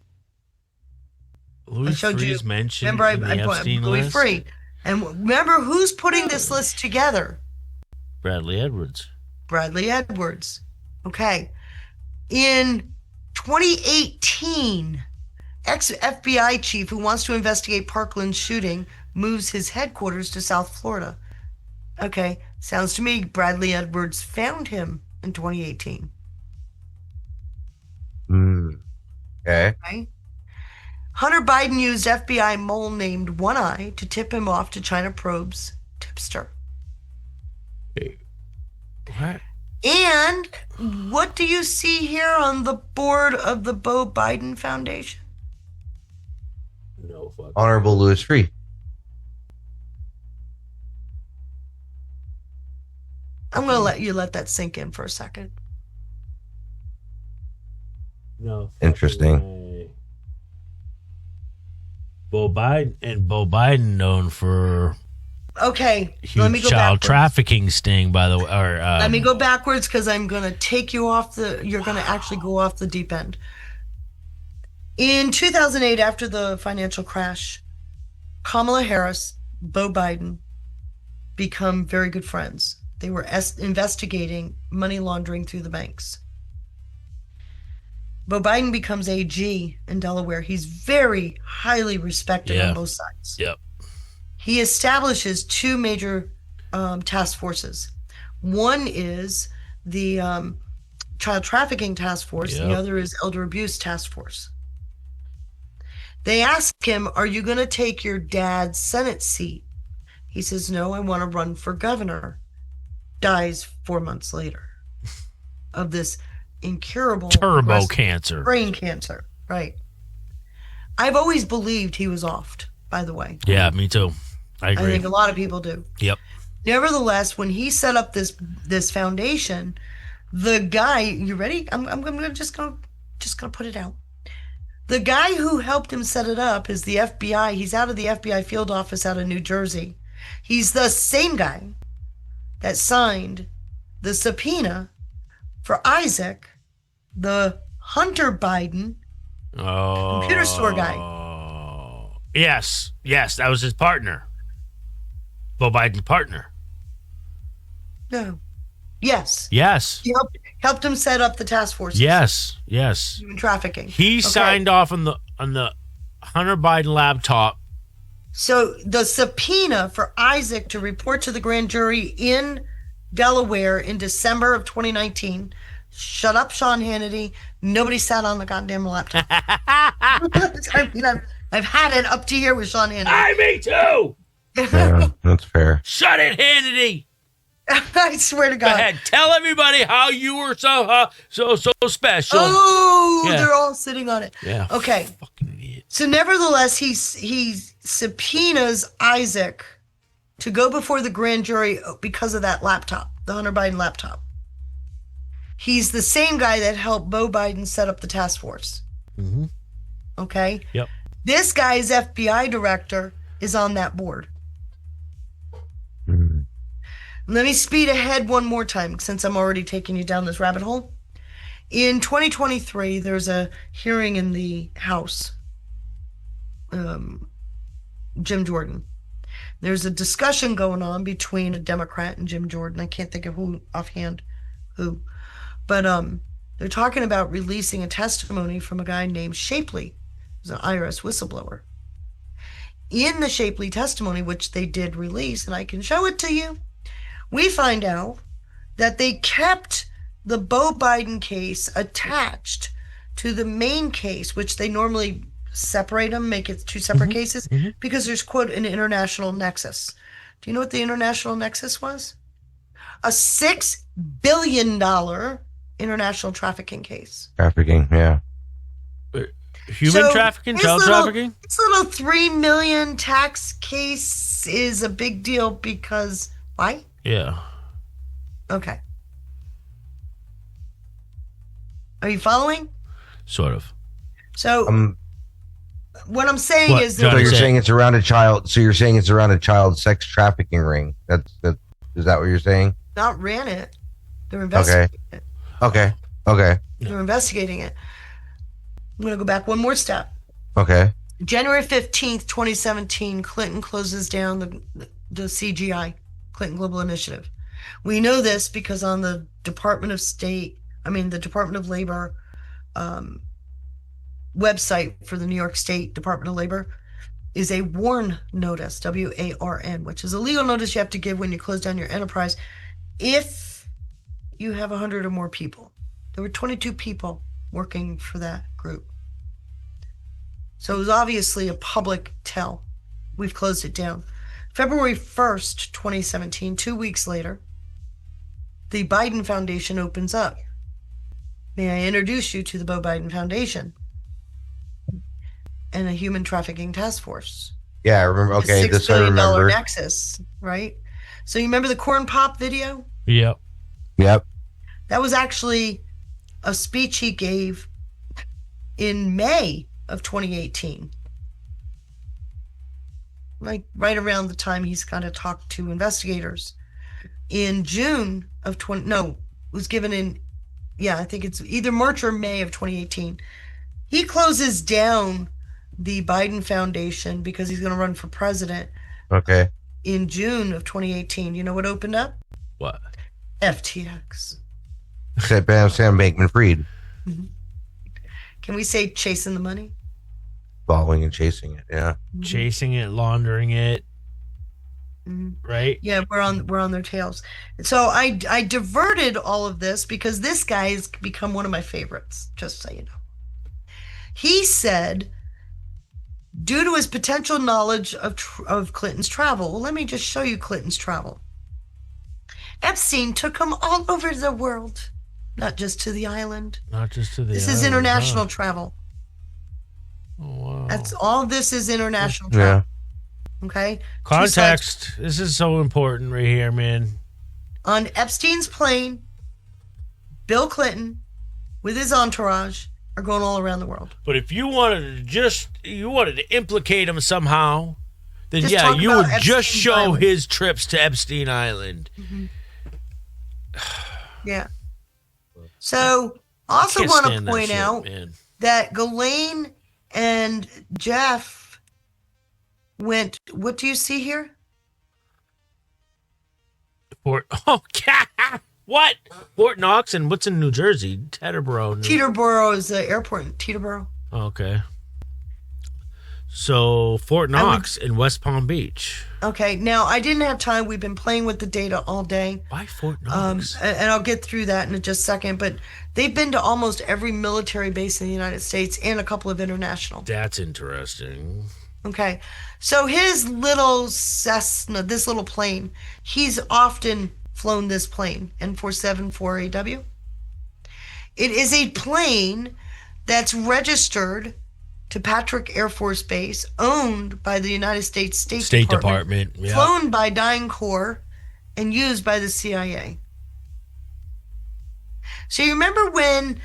Louis showed you- Freeh's mentioned Remember, in the Epstein Louis list. Freeh. And remember who's putting this list together? Bradley Edwards. Bradley Edwards. Okay. In 2018, ex-FBI chief who wants to investigate Parkland's shooting moves his headquarters to South Florida. Okay. Sounds to me Bradley Edwards found him in 2018. Okay. Right? Hunter Biden used FBI mole named One Eye to tip him off to China Probe's tipster. What? And what do you see here on the board of the Beau Biden Foundation? No fuck. Honorable Louis Freeh. I'm going to let you let that sink in for a second. No. Interesting. Way. Bo Biden known for Okay, let me huge go child backwards. trafficking sting, by the way. Or Let me go backwards because I'm going to take you off you're going to actually go off the deep end. In 2008, after the financial crash, Kamala Harris, Beau Biden become very good friends. They were investigating money laundering through the banks. Beau Biden becomes AG in Delaware. He's very highly respected Yeah. on both sides. Yep. He establishes two major task forces. One is the Child Trafficking Task Force, and the Yep. other is Elder Abuse Task Force. They ask him, "Are you going to take your dad's Senate seat?" He says, "No, I want to run for governor." Dies 4 months later of this incurable Turbo aggressive cancer. brain cancer. Right. I've always believed he was offed, by the way. Yeah, me too. I I agree. think a lot of people do. Yep. Nevertheless, when he set up this foundation, the guy, you ready? I'm just gonna put it out. The guy who helped him set it up is the FBI. He's out of the FBI field office out of New Jersey. He's the same guy that signed the subpoena for Isaac, the Hunter Biden computer store guy. Yes, that was his partner. Beau Biden's partner. No. Yes. Yes. He helped him set up the task force. Yes. Human trafficking. He Okay. signed off on the Hunter Biden laptop. So the subpoena for Isaac to report to the grand jury in Delaware in December of 2019. Shut up, Sean Hannity. Nobody sat on the goddamn laptop. I mean, I've had it up to here with Sean Hannity. Me too. Yeah, that's fair. Shut it, Hannity. I swear to Go God. ahead. Tell everybody how you were so special. Oh, Yeah. they're all sitting on it. Yeah. Okay. Fucking idiot. So nevertheless, he subpoenas Isaac to go before the grand jury because of that laptop, the Hunter Biden laptop. He's the same guy that helped Beau Biden set up the task force. Mm-hmm. Okay? Yep. This guy's FBI director is on that board. Let me speed ahead one more time since I'm already taking you down this rabbit hole. In 2023, there's a hearing in the House. Jim Jordan. There's a discussion going on between a Democrat and Jim Jordan. I can't think of who offhand, but they're talking about releasing a testimony from a guy named Shapley, who's an IRS whistleblower. In the Shapley testimony, which they did release, and I can show it to you, we find out that they kept the Beau Biden case attached to the main case, which they normally separate them, make it two separate cases, because there's, quote, an international nexus. Do you know what the international nexus was? A $6 billion international trafficking case. Trafficking, yeah. Human trafficking, child trafficking? This little $3 million tax case is a big deal because, why? Yeah. Okay. Are you following? Sort of. So, what I'm saying is that so you're saying it's around a child. So you're saying it's around a child sex trafficking ring. Is that what you're saying? Not ran it. They're investigating it. Okay. They're investigating it. I'm going to go back one more step. Okay. January 15th, 2017, Clinton closes down the CGI, Clinton Global Initiative. We know this because on the Department of Labor website for the New York State Department of Labor is a WARN notice, WARN, which is a legal notice you have to give when you close down your enterprise if you have 100 or more people. There were 22 people working for that group. So it was obviously a public tell. We've closed it down. February 1st, 2017, 2 weeks later, the Biden Foundation opens up. May I introduce you to the Beau Biden Foundation and a human trafficking task force? Yeah, I remember. Okay, $6 this I billion remember. nexus, right? So you remember the corn pop video? Yep. That was actually a speech he gave in May of 2018. Like right around the time he's kind of talked to investigators. In June of was given in, I think it's either March or May of 2018. He closes down the Biden Foundation because he's going to run for president. Okay. In June of 2018. You know what opened up? What? FTX. Sam Bankman-Fried. Can we say chasing the money? Following and chasing it, yeah. Chasing it, laundering it. Right? Yeah, we're on their tails. So I diverted all of this because this guy has become one of my favorites, just so you know. He said, due to his potential knowledge of Clinton's travel, well, let me just show you Clinton's travel. Epstein took him all over the world, not just to the island. This is international travel. Oh, wow. That's all. This is international travel. Yeah. Okay. Context. This is so important right here, man. On Epstein's plane, Bill Clinton, with his entourage, are going all around the world. But if you wanted to implicate him somehow, then Just you would Epstein just show Island. his trips to Epstein Island. Yeah. So, also want to point out man. that Ghislaine and Jeff went. What do you see here? What? Fort Knox and what's in New Jersey? Teterboro. Teterboro is the airport in Teterboro. Okay. So Fort Knox in West Palm Beach. Okay. Now I didn't have time. We've been playing with the data all day. Why Fort Knox? And I'll get through that in just a second. But they've been to almost every military base in the United States and a couple of international. That's interesting. Okay. So his little Cessna, this little plane, he's often flown this plane, N474AW. It is a plane that's registered to Patrick Air Force Base, owned by the United States State Department, yeah. Flown by DynCorp, and used by the CIA. So you remember when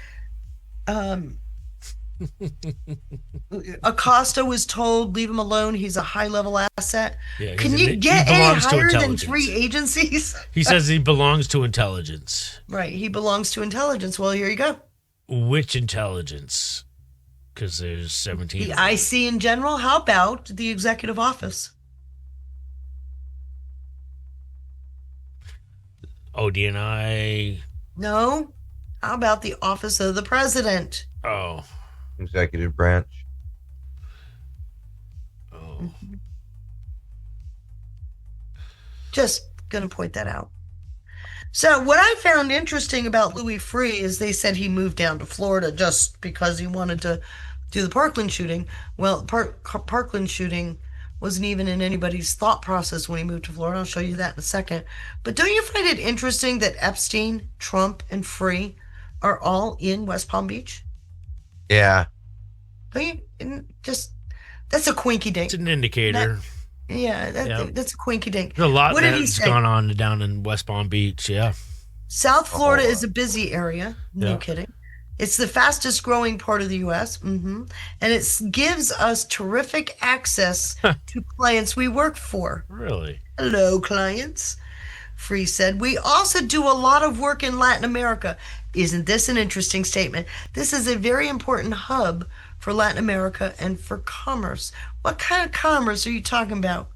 Acosta was told, leave him alone, he's a high-level asset? Yeah, Can you get any higher than 3 agencies? He says he belongs to intelligence. Right, he belongs to intelligence. Well, here you go. Which intelligence? Because there's 17. The IC in general. How about the executive office? ODNI. No. How about the office of the president? Oh. Executive branch. Oh. Just going to point that out. So what I found interesting about Louis Freeh is they said he moved down to Florida just because he wanted to do the Parkland shooting. Well, Parkland shooting wasn't even in anybody's thought process when he moved to Florida. I'll show you that in a second. But don't you find it interesting that Epstein, Trump, and Freeh are all in West Palm Beach? Yeah. Don't you? Just that's a quinky dink. It's an indicator. That's a quinky dink. There's a lot What did he that's say? gone on down in West Palm Beach. Yeah. South Florida is a busy area. No Yeah. kidding. It's the fastest growing part of the U.S. And it gives us terrific access to clients we work for. Really? Hello, clients. Freeh said, we also do a lot of work in Latin America. Isn't this an interesting statement? This is a very important hub for Latin America and for commerce. What kind of commerce are you talking about?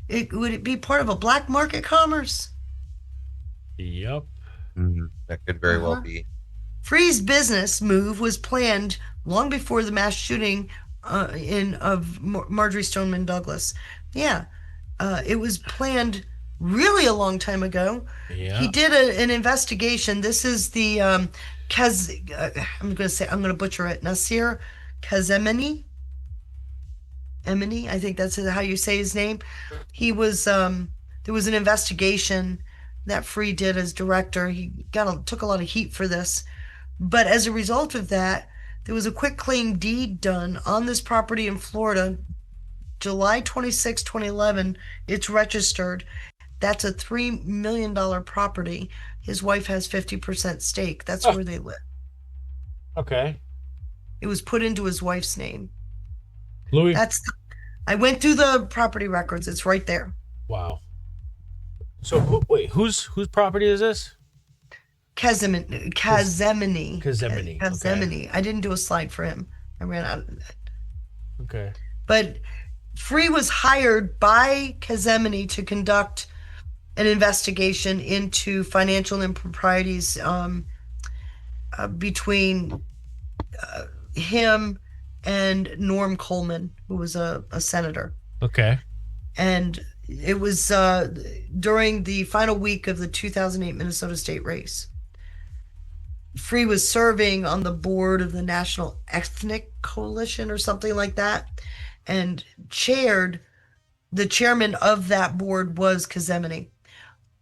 Would it be part of a black market commerce? Yep. That could very well be. Freeh's business move was planned long before the mass shooting of Marjorie Stoneman Douglas. Yeah, it was planned really a long time ago. Yeah. He did an investigation. This is the I'm going to butcher it. Nasir Kazemini. I think that's how you say his name. He was there was an investigation that Freeh did as director. He took a lot of heat for this, but as a result of that, there was a quick claim deed done on this property in Florida, July 26, 2011. It's registered. That's a $3 million property. His wife has 50% stake. That's where they live. Okay. It was put into his wife's name. Louis. I went through the property records. It's right there. Wow. So whose property is this? Kazemini. Okay. I didn't do a slide for him. I ran out of that. Okay. But Freeh was hired by Kazemini to conduct an investigation into financial improprieties between him and Norm Coleman, who was a senator. Okay. And it was during the final week of the 2008 Minnesota state race. Freeh was serving on the board of the National Ethnic Coalition or something like that, and the chairman of that board was Kazemini.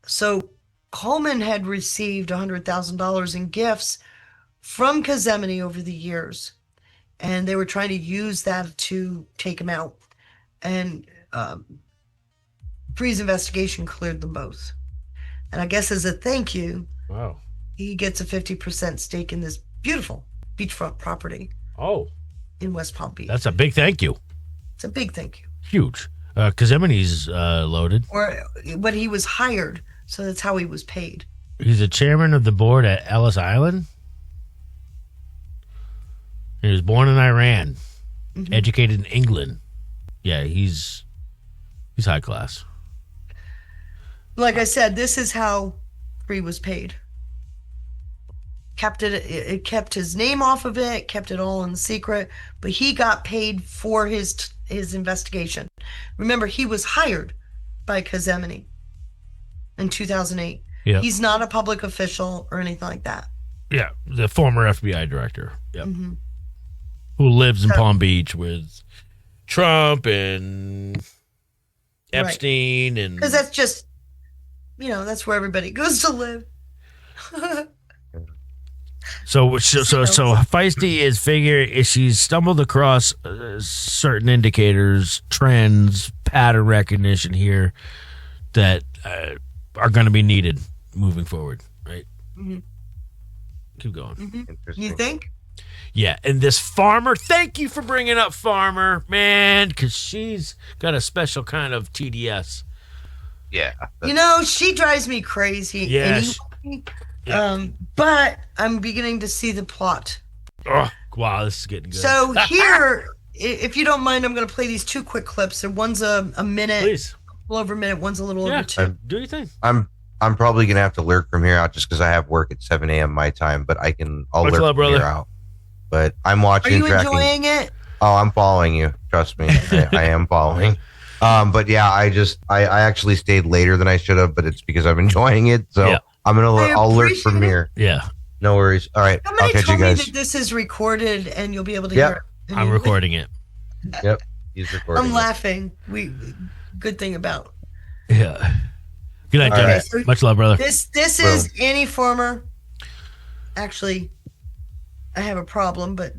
So Coleman had received $100,000 in gifts from Kazemini over the years, and they were trying to use that to take him out. And Freeh's investigation cleared them both. And I guess as a thank you, Wow. he gets a 50% stake in this beautiful beachfront property Oh, in West Palm Beach. that's a big thank you. It's a big thank you. Huge. Kazemini's loaded. But he was hired, so that's how he was paid. He's the chairman of the board at Ellis Island. He was born in Iran, educated in England. Yeah, he's high class. Like I said, this is how Freeh was paid. It kept his name off of it, kept it all in secret, but he got paid for his investigation. Remember, he was hired by Kazemini in 2008. Yeah. He's not a public official or anything like that. Yeah, the former FBI director. Yep. Who lives in Palm Beach with Trump and Epstein and Because that's just, that's where everybody goes to live. So Feisty is she's stumbled across certain indicators, trends, pattern recognition here that are going to be needed moving forward, right? Keep going. You think? Yeah, and this Farmer, thank you for bringing up Farmer, man, because she's got a special kind of TDS. Yeah. She drives me crazy. Yes. Anyway. But I'm beginning to see the plot Oh, wow, this is getting good. So here, if you don't mind, I'm going to play these 2 quick clips. And one's a minute, Please. a little over a minute. One's a little Yeah, over 2. do your thing. I'm probably gonna have to lurk from here out just because I have work at 7 a.m. my time, but I'll Much lurk love, from here brother. out. But I'm watching. Are you tracking. enjoying it? Oh, I'm following you. Trust me, I am following. But yeah, I actually stayed later than I should have, but it's because I'm enjoying it. So Yeah. I'll lurk from appreciate it. here. Yeah, No worries. All right, Somebody I'll catch told you me guys. that this is recorded and you'll be able to Yep. hear it. I'm recording it. Yep, he's recording. I'm it. laughing. Good thing about Yeah. Good night, All Jim. right. so Much love, brother. this is Annie Farmer. Actually, I have a problem, but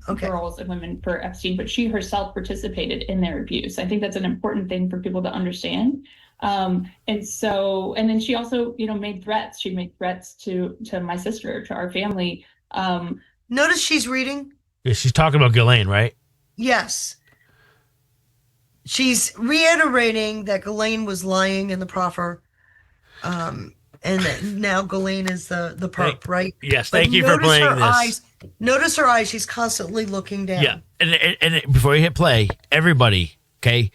okay. Girls and women for Epstein, but she herself participated in their abuse. I think that's an important thing for people to understand. And then she also, made threats. She made threats to my sister, to our family. Notice she's reading. Yeah, she's talking about Ghislaine, right? Yes. She's reiterating that Ghislaine was lying in the proffer. And that now Ghislaine is the perp, right? Yes, But thank you for notice playing her this. Eyes. Notice her eyes. She's constantly looking down. Yeah, and before you hit play, everybody, okay,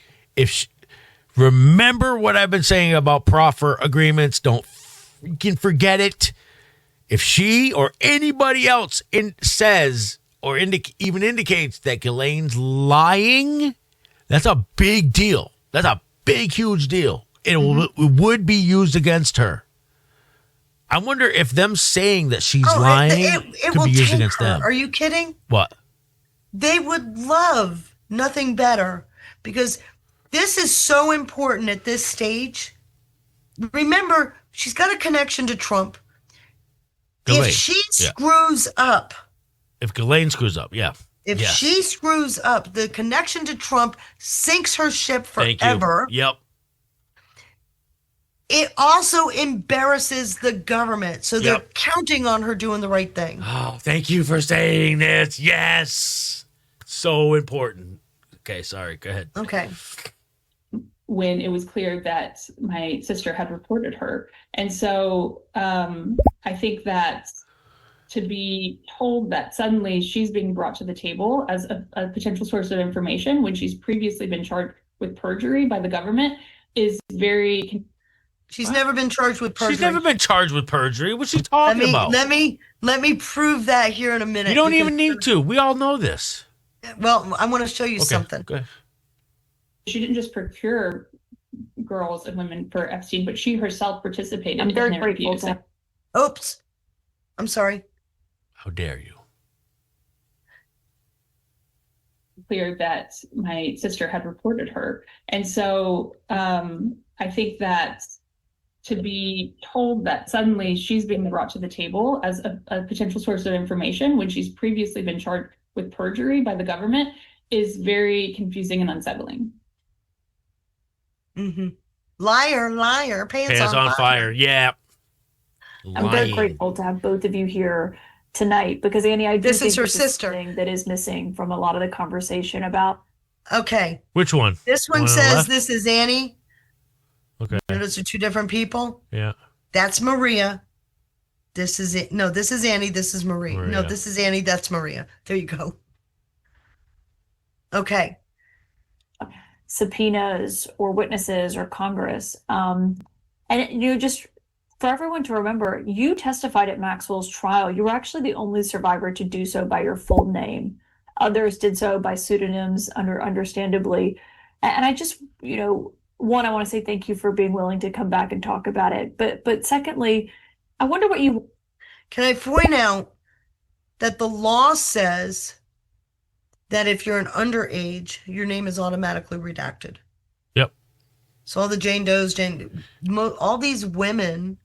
remember what I've been saying about proffer agreements. Don't freaking forget it. If she or anybody else says or even indicates that Ghislaine's lying, that's a big deal. That's a big, huge deal. It would be used against her. I wonder if them saying that she's lying it could will be used take against her. them. Are you kidding? What? They would love nothing better because this is so important at this stage. Remember, she's got a connection to Trump. Ghislaine, If she yeah. screws up, If Ghislaine screws up, yeah. if Yes. she screws up, the connection to Trump sinks her ship Thank forever. you. Yep. It also embarrasses the government. So they're Yep. counting on her doing the right thing. Oh, thank you for saying this. Yes. So important. Okay, sorry. Go ahead. Okay. When it was clear that my sister had reported her. And so I think that to be told that suddenly she's being brought to the table as a potential source of information when she's previously been charged with perjury by the government is very. She's never been charged with perjury. She's never been charged with perjury. What's she talking about? Let me prove that here in a minute. You don't because- even need to. We all know this. Well, I want to show you Okay, something. go ahead. She didn't just procure girls and women for Epstein, but she herself participated I'm very in their grateful abuse. to Oops. I'm sorry. How dare you? Clear that my sister had reported her. And so I think that to be told that suddenly she's being brought to the table as a potential source of information when she's previously been charged with perjury by the government is very confusing and unsettling. Mm-hmm. Liar, liar, pants, Pants on fire. Yeah. I'm very Lying. grateful to have both of you here tonight because Annie, I do This think is her this sister. something that is missing from a lot of the conversation about. Okay. Which one? This one on the says left? this is Annie. Okay. Notice they're 2 different people. Yeah. That's Maria. This is it. No, this is Annie. This is Maria. No, Maria. this is Annie. That's Maria. There you go. Okay. Subpoenas or witnesses or Congress. Just for everyone to remember, you testified at Maxwell's trial. You were actually the only survivor to do so by your full name. Others did so by pseudonyms, understandably. And I just, one, I want to say thank you for being willing to come back and talk about it. But secondly, I wonder what you. Can I point out that the law says that if you're an underage, your name is automatically redacted. Yep. So all the Jane Does, all these women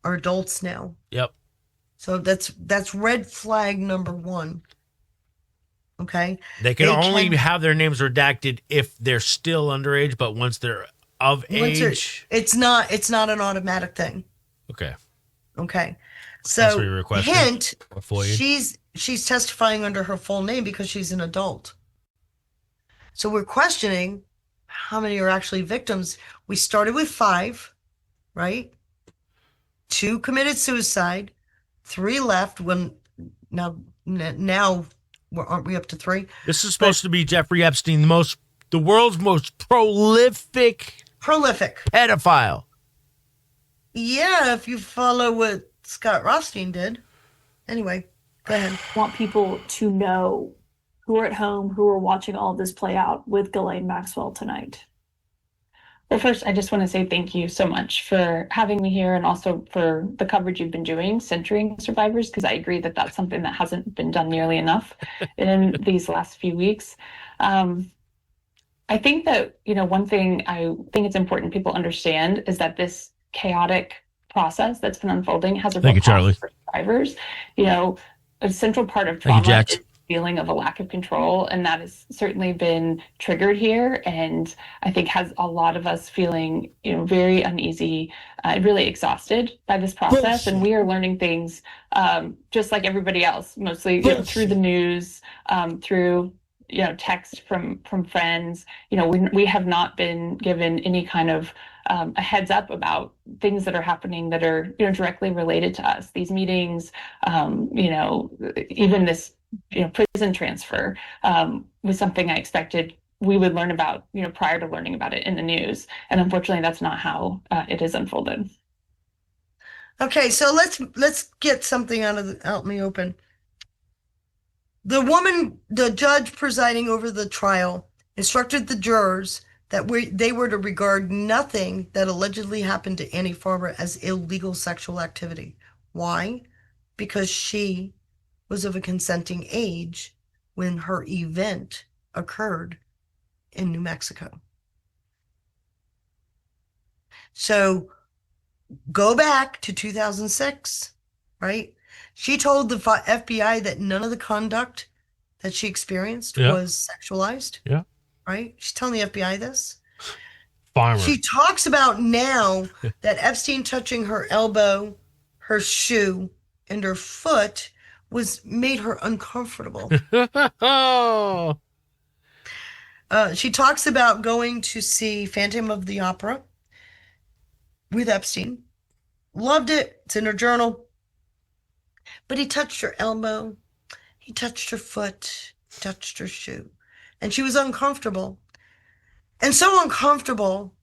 are adults now. Yep. So that's red flag number 1. Okay. They can They only can- have their names redacted if they're still underage, but once they're of age. It's not an automatic thing. Okay. Okay. That's So what you're requesting? hint, Or FOIA? she's testifying under her full name because she's an adult. So we're questioning how many are actually victims. We started with 5, right? 2 committed suicide, 3 left when now aren't we up to 3? This is supposed to be Jeffrey Epstein, the world's most prolific pedophile. Yeah, if you follow what Scott Rothstein did. Anyway, go ahead. I want people to know who are at home, who are watching all this play out with Ghislaine Maxwell tonight. Well, first, I just want to say thank you so much for having me here and also for the coverage you've been doing centering survivors, because I agree that that's something that hasn't been done nearly enough in these last few weeks. I think that, one thing I think it's important people understand is that this chaotic process that's been unfolding has a real cost for survivors. A central part of trauma is feeling of a lack of control, and that has certainly been triggered here, and I think has a lot of us feeling very uneasy, really exhausted by this process. And we are learning things just like everybody else, mostly through the news, through text from friends. We have not been given any kind of a heads up about things that are happening that are directly related to us. These meetings, even this prison transfer was something I expected we would learn about prior to learning about it in the news, and unfortunately that's not how it has unfolded. Okay, so let's get something out in the open. The judge presiding over the trial instructed the jurors that they were to regard nothing that allegedly happened to Annie Farber as illegal sexual activity. Why? Because she was of a consenting age when her event occurred in New Mexico. So go back to 2006, right? She told the FBI that none of the conduct that she experienced was sexualized. Yeah. Right? She's telling the FBI this. Farmer. She talks about now that Epstein touching her elbow, her shoe, and her foot made her uncomfortable. She talks about going to see Phantom of the Opera with Epstein. Loved it. It's in her journal. But he touched her elbow. He touched her foot. He touched her shoe. And she was uncomfortable. And so uncomfortable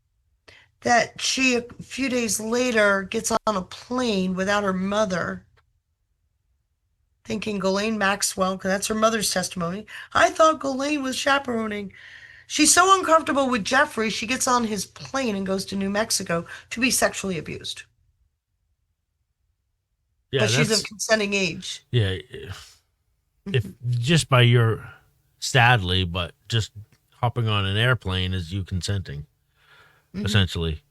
that she, a few days later, gets on a plane without her mother, thinking Ghislaine Maxwell, because that's her mother's testimony. I thought Ghislaine was chaperoning. She's so uncomfortable with Jeffrey, she gets on his plane and goes to New Mexico to be sexually abused. Yeah, but she's of consenting age. Yeah. If just by your, sadly, but just hopping on an airplane is you consenting, essentially.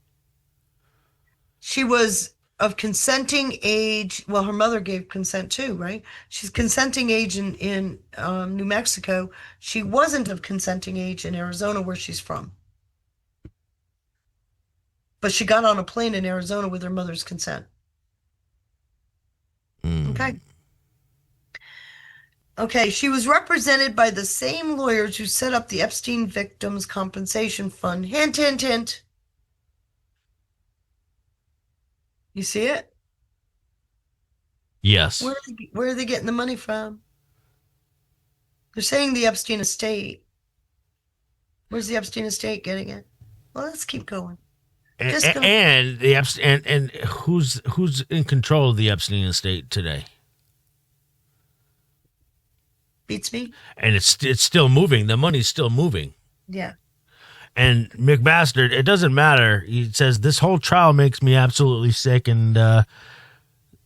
She was of consenting age. Well, her mother gave consent too, right? She's consenting age in New Mexico. She wasn't of consenting age in Arizona, where she's from. But she got on a plane in Arizona with her mother's consent. Okay. Okay, she was represented by the same lawyers who set up the Epstein Victims Compensation Fund. Hint, hint, hint. You see it? Yes. Where are they getting the money from? They're saying the Epstein estate. Where's the Epstein estate getting it? Well, let's keep going. And the Epstein and who's in control of the Epstein estate today? Beats me. And it's still moving. The money's still moving. Yeah. And McBastard, it doesn't matter. He says this whole trial makes me absolutely sick, and we're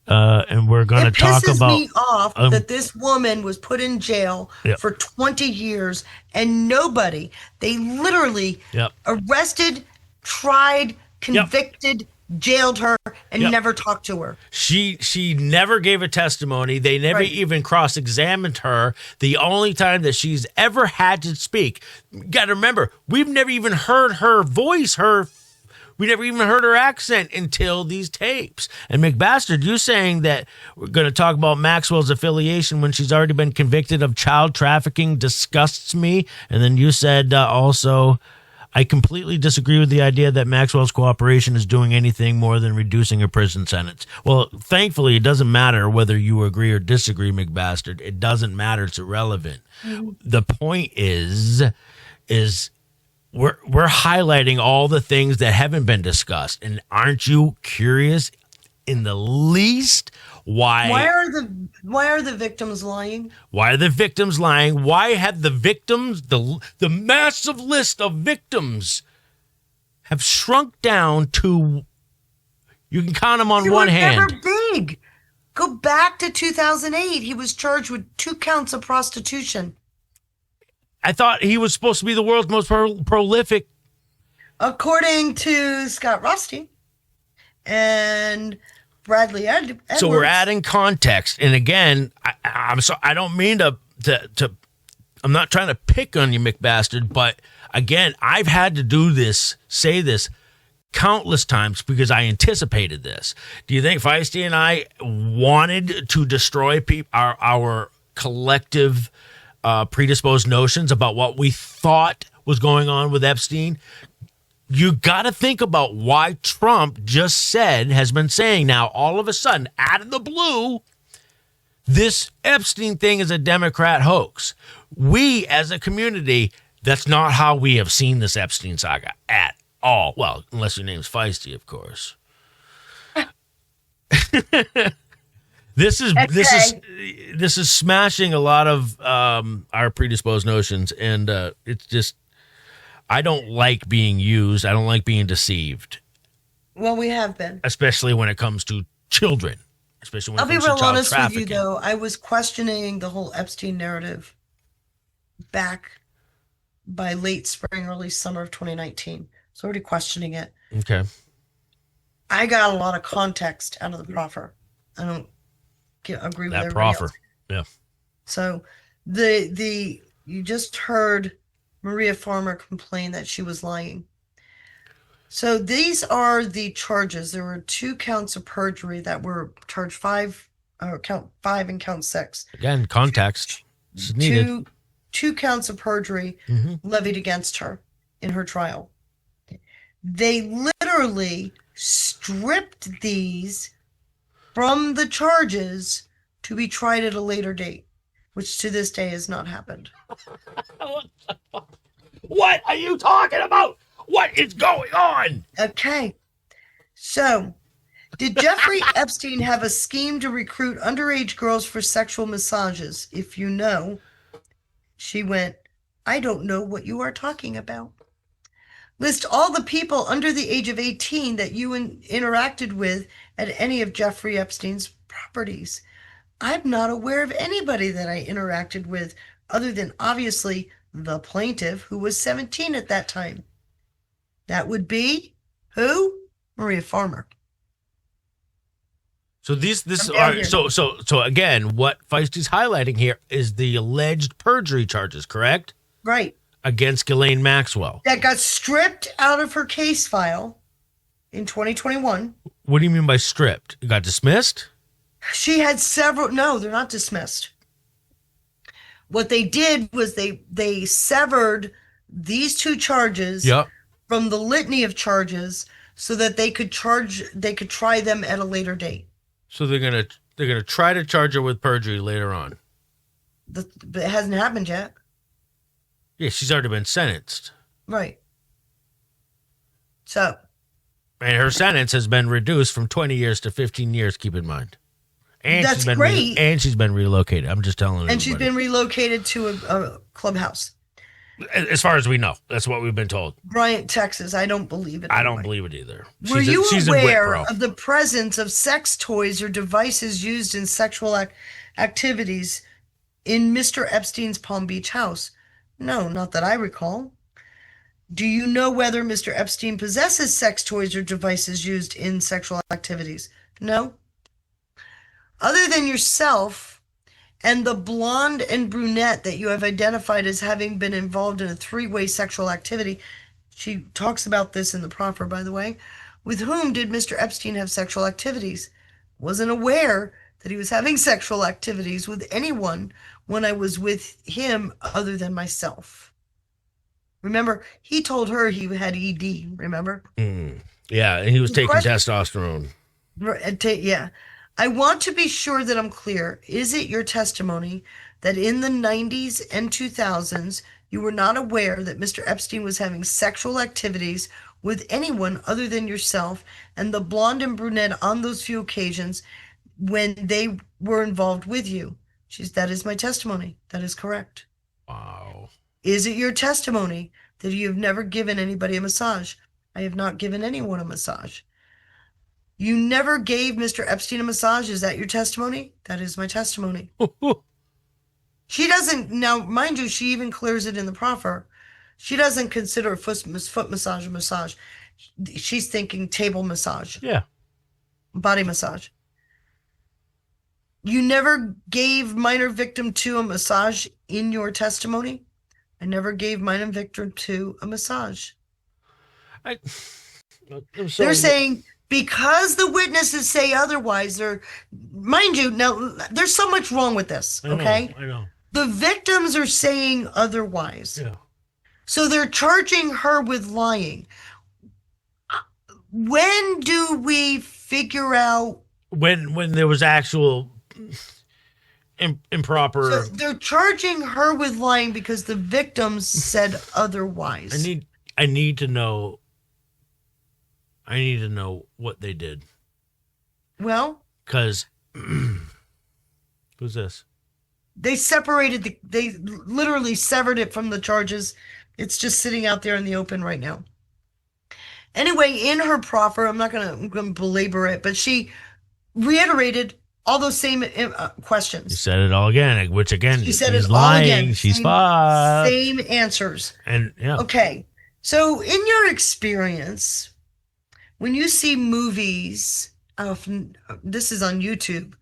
going to talk about. It pisses me off that this woman was put in jail for 20 years, and nobody. They literally arrested, tried, convicted, jailed her, and never talked to her. She never gave a testimony. They never even cross-examined her. The only time that she's ever had to speak, got to remember, we've never even heard her voice, we never even heard her accent until these tapes. And McBastard, you saying that we're going to talk about Maxwell's affiliation when she's already been convicted of child trafficking disgusts me. And then you said also I completely disagree with the idea that Maxwell's cooperation is doing anything more than reducing her prison sentence. Well, thankfully, it doesn't matter whether you agree or disagree, McBastard. It doesn't matter. It's irrelevant. The point is we're highlighting all the things that haven't been discussed. And aren't you curious in the least why are the victims lying? Why are the victims lying? Why have the victims, the massive list of victims have shrunk down to, you can count them on They one were hand. never big. Go back to 2008. He was charged with 2 counts of prostitution. I thought he was supposed to be the world's most prolific. According to Scott Rothstein and Bradley Edwards. So we're adding context. And again, I don't mean to I'm not trying to pick on you, McBastard, but again, I've had to say this countless times because I anticipated this. Do you think Feisty and I wanted to destroy our collective predisposed notions about what we thought was going on with Epstein? You got to think about why Trump has been saying now, all of a sudden, out of the blue, this Epstein thing is a Democrat hoax. We, as a community, that's not how we have seen this Epstein saga at all. Well, unless your name's Feisty, of course. This is smashing a lot of our predisposed notions, and it's just, I don't like being used. I don't like being deceived. Well, we have been. Especially when it comes to children. Especially when I'll it be comes to real child honest with trafficking. you, though. I was questioning the whole Epstein narrative back by late spring, early summer of 2019. So already questioning it. Okay. I got a lot of context out of the proffer. I don't agree with That everybody proffer. else. Yeah. So you just heard Maria Farmer complain that she was lying. So these are the charges. There were 2 counts of perjury that were charged count 5 and count 6. Again, context. This is needed. Two counts of perjury levied against her in her trial. They literally stripped these from the charges to be tried at a later date, which to this day has not happened. What are you talking about? What is going on? Okay. So, did Jeffrey Epstein have a scheme to recruit underage girls for sexual massages? If you know, she went, I don't know what you are talking about. List all the people under the age of 18 that you interacted with at any of Jeffrey Epstein's properties. I'm not aware of anybody that I interacted with other than obviously the plaintiff, who was 17 at that time. That would be who? Maria Farmer. So so again, what Feisty's highlighting here is the alleged perjury charges, correct? Right. Against Ghislaine Maxwell. That got stripped out of her case file in 2021. What do you mean by stripped? It got dismissed? She had several. No, they're not dismissed. What they did was they severed these 2 charges from the litany of charges so that they could try them at a later date. So they're gonna try to charge her with perjury later on. But it hasn't happened yet. Yeah, she's already been sentenced. Right. So. And her sentence has been reduced from 20 years to 15 years, keep in mind. And That's great. And she's been relocated. I'm just telling you. And she's been relocated to a clubhouse. As far as we know. That's what we've been told. Bryant, Texas. I don't believe it. I don't believe it either. Were you aware Whitboro. of the presence of sex toys or devices used in sexual activities in Mr. Epstein's Palm Beach house? No, not that I recall. Do you know whether Mr. Epstein possesses sex toys or devices used in sexual activities? No. Other than yourself and the blonde and brunette that you have identified as having been involved in a 3-way sexual activity, she talks about this in the proffer, by the way, with whom did Mr. Epstein have sexual activities? Wasn't aware that he was having sexual activities with anyone when I was with him other than myself. Remember, he told her he had ED, remember? Yeah, and he was The taking question- testosterone. Yeah. I want to be sure that I'm clear. Is it your testimony that in the 90s and 2000s, you were not aware that Mr. Epstein was having sexual activities with anyone other than yourself and the blonde and brunette on those few occasions when they were involved with you? That is my testimony. That is correct. Wow. Is it your testimony that you have never given anybody a massage? I have not given anyone a massage. You never gave Mr. Epstein a massage. Is that your testimony? That is my testimony. She doesn't, now, mind you, she even clears it in the proffer. She doesn't consider a foot massage a massage. She's thinking table massage, Yeah. body massage. You never gave minor victim 2 a massage in your testimony? I never gave minor victim 2 a massage. They're saying because the witnesses say otherwise, mind you, now there's so much wrong with this, okay? I know. The victims are saying otherwise. Yeah. So they're charging her with lying. When do we figure out? When there was actual improper. So they're charging her with lying because the victims said otherwise. I need to know. I need to know what they did. Well, because who's this? They they literally severed it from the charges. It's just sitting out there in the open right now. Anyway, in her proffer, I'm going to belabor it, but she reiterated all those same questions. You said it all again, which again, She said she's it lying. all again. She's fucked. Same answers. And yeah. Okay. So in your experience, when you see movies, this is on YouTube,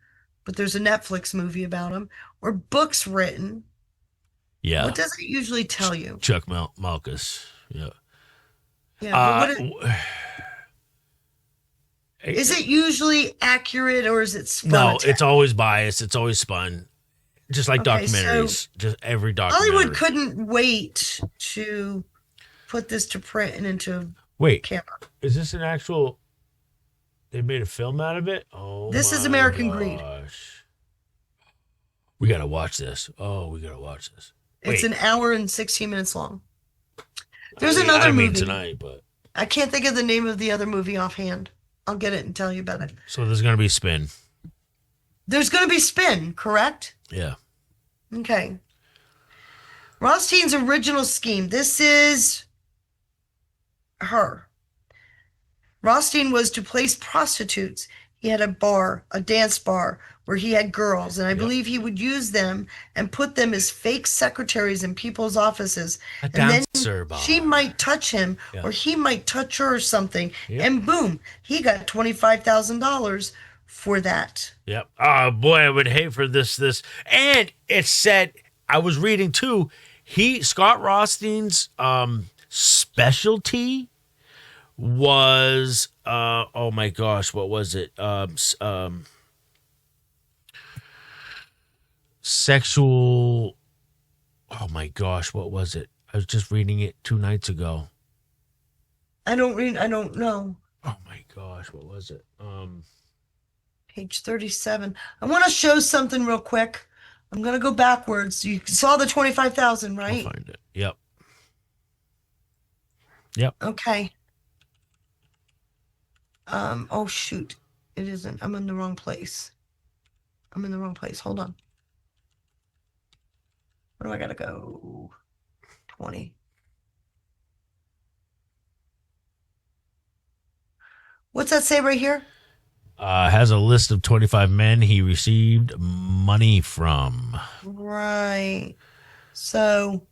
but there's a Netflix movie about them, or books written, Yeah. what does it usually tell you? Chuck Malkus. Yeah. Yeah. Is it usually accurate or is it spun? No, it's always biased. It's always spun. Just like Okay, documentaries. Just every documentary. Hollywood couldn't wait to put this to print and into camera. Is this an actual? They made a film out of it. Oh, this is American Greed. We gotta watch this. We gotta watch this. It's an hour and 16 minutes long. There's I another movie tonight, but I can't think of the name of the other movie offhand. I'll get it and tell you about it. So there's gonna be spin. There's going to be spin, correct? Yeah. Okay. Rothstein's original scheme. This is her. Rothstein was to place prostitutes. He had a bar, a dance bar, where he had girls, and I believe he would use them and put them as fake secretaries in people's offices. A and dancer then bar. she might touch him, or he might touch her or something, and boom, he got $25,000 for that. Yep. Oh boy, I would hate for this. And it said, I was reading too, Scott Rothstein's specialty was oh my gosh, what was it? Sexual, oh my gosh, what was it? I was just reading it 2 nights ago. I don't know. Oh my gosh, what was it? Page 37. I want to show something real quick. I'm going to go backwards. You saw the 25,000, right? I'll find it. Yep. Okay. Oh shoot. It isn't. I'm in the wrong place. Hold on. Where do I gotta go? 20. What's that say right here? Has a list of 25 men he received money from. Right. So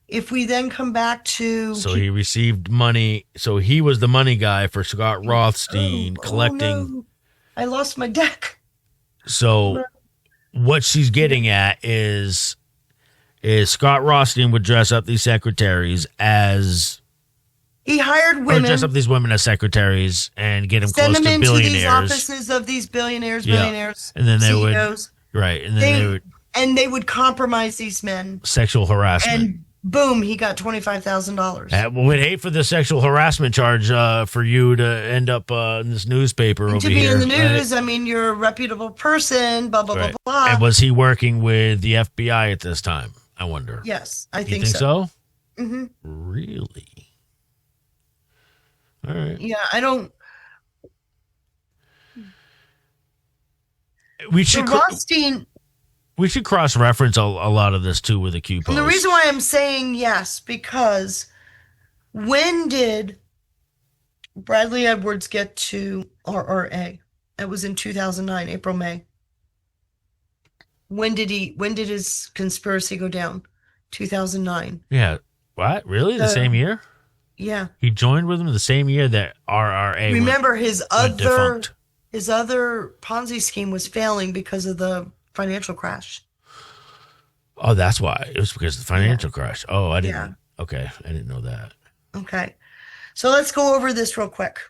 if we then come back to... So he received money. So he was the money guy for Scott Rothstein collecting. Oh, no. I lost my deck. So what she's getting at is Scott Rothstein would dress up these secretaries as... He hired Or women. dress up these women as secretaries and get them Send close them to into billionaires. these offices of these billionaires, And then they CEOs. would... Right. And then they would... And they would compromise these men. Sexual harassment. And Boom, he got $25,000. We'd hate for the sexual harassment charge for you to end up in this newspaper over To be here. in the right? news, I mean, you're a reputable person, blah, blah, Right. blah, blah. And was he working with the FBI at this time? I wonder. Yes, I You think think so. so? Hmm. Really? All right. Yeah, I don't. We So should Rothstein, we should cross reference a lot of this too with the Q post. and the reason why I'm saying yes, because when did Bradley Edwards get to RRA? It was in 2009, April, May. When did his conspiracy go down? 2009. Yeah. What? Really? The same year? Yeah. He joined with him the same year that RRA Remember went defunct. his other Ponzi scheme was failing because of the financial crash. Oh, that's why. It was because of the financial crash. Oh, I didn't. Yeah. Okay. I didn't know that. Okay. So let's go over this real quick.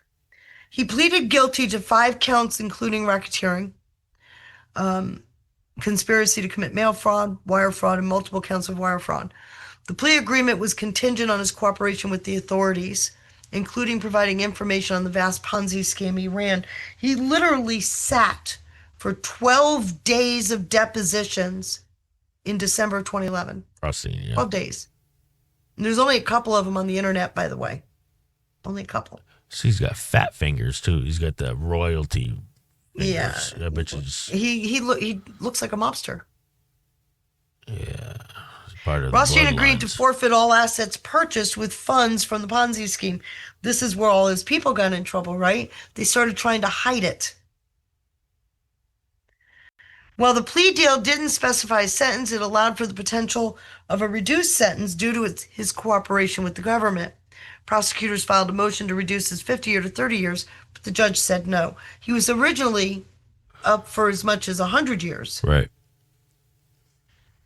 He pleaded guilty to 5 counts, including racketeering, conspiracy to commit mail fraud, wire fraud, and multiple counts of wire fraud. The plea agreement was contingent on his cooperation with the authorities, including providing information on the vast Ponzi scheme he ran. He literally sat for 12 days of depositions in December of 2011. Rothstein, yeah. 12 days. And there's only a couple of them on the internet, by the way. Only a couple. So he's got fat fingers too. He's got the royalty fingers. Yeah. I bet you just, He looks like a mobster. yeah. It's part of Rothstein the agreed to bloodlines. forfeit all assets purchased with funds from the Ponzi scheme. This is where all his people got in trouble, right? They started trying to hide it. While the plea deal didn't specify a sentence, it allowed for the potential of a reduced sentence due to his cooperation with the government. Prosecutors filed a motion to reduce his 50 years to 30 years, but the judge said no. He was originally up for as much as 100 years. Right.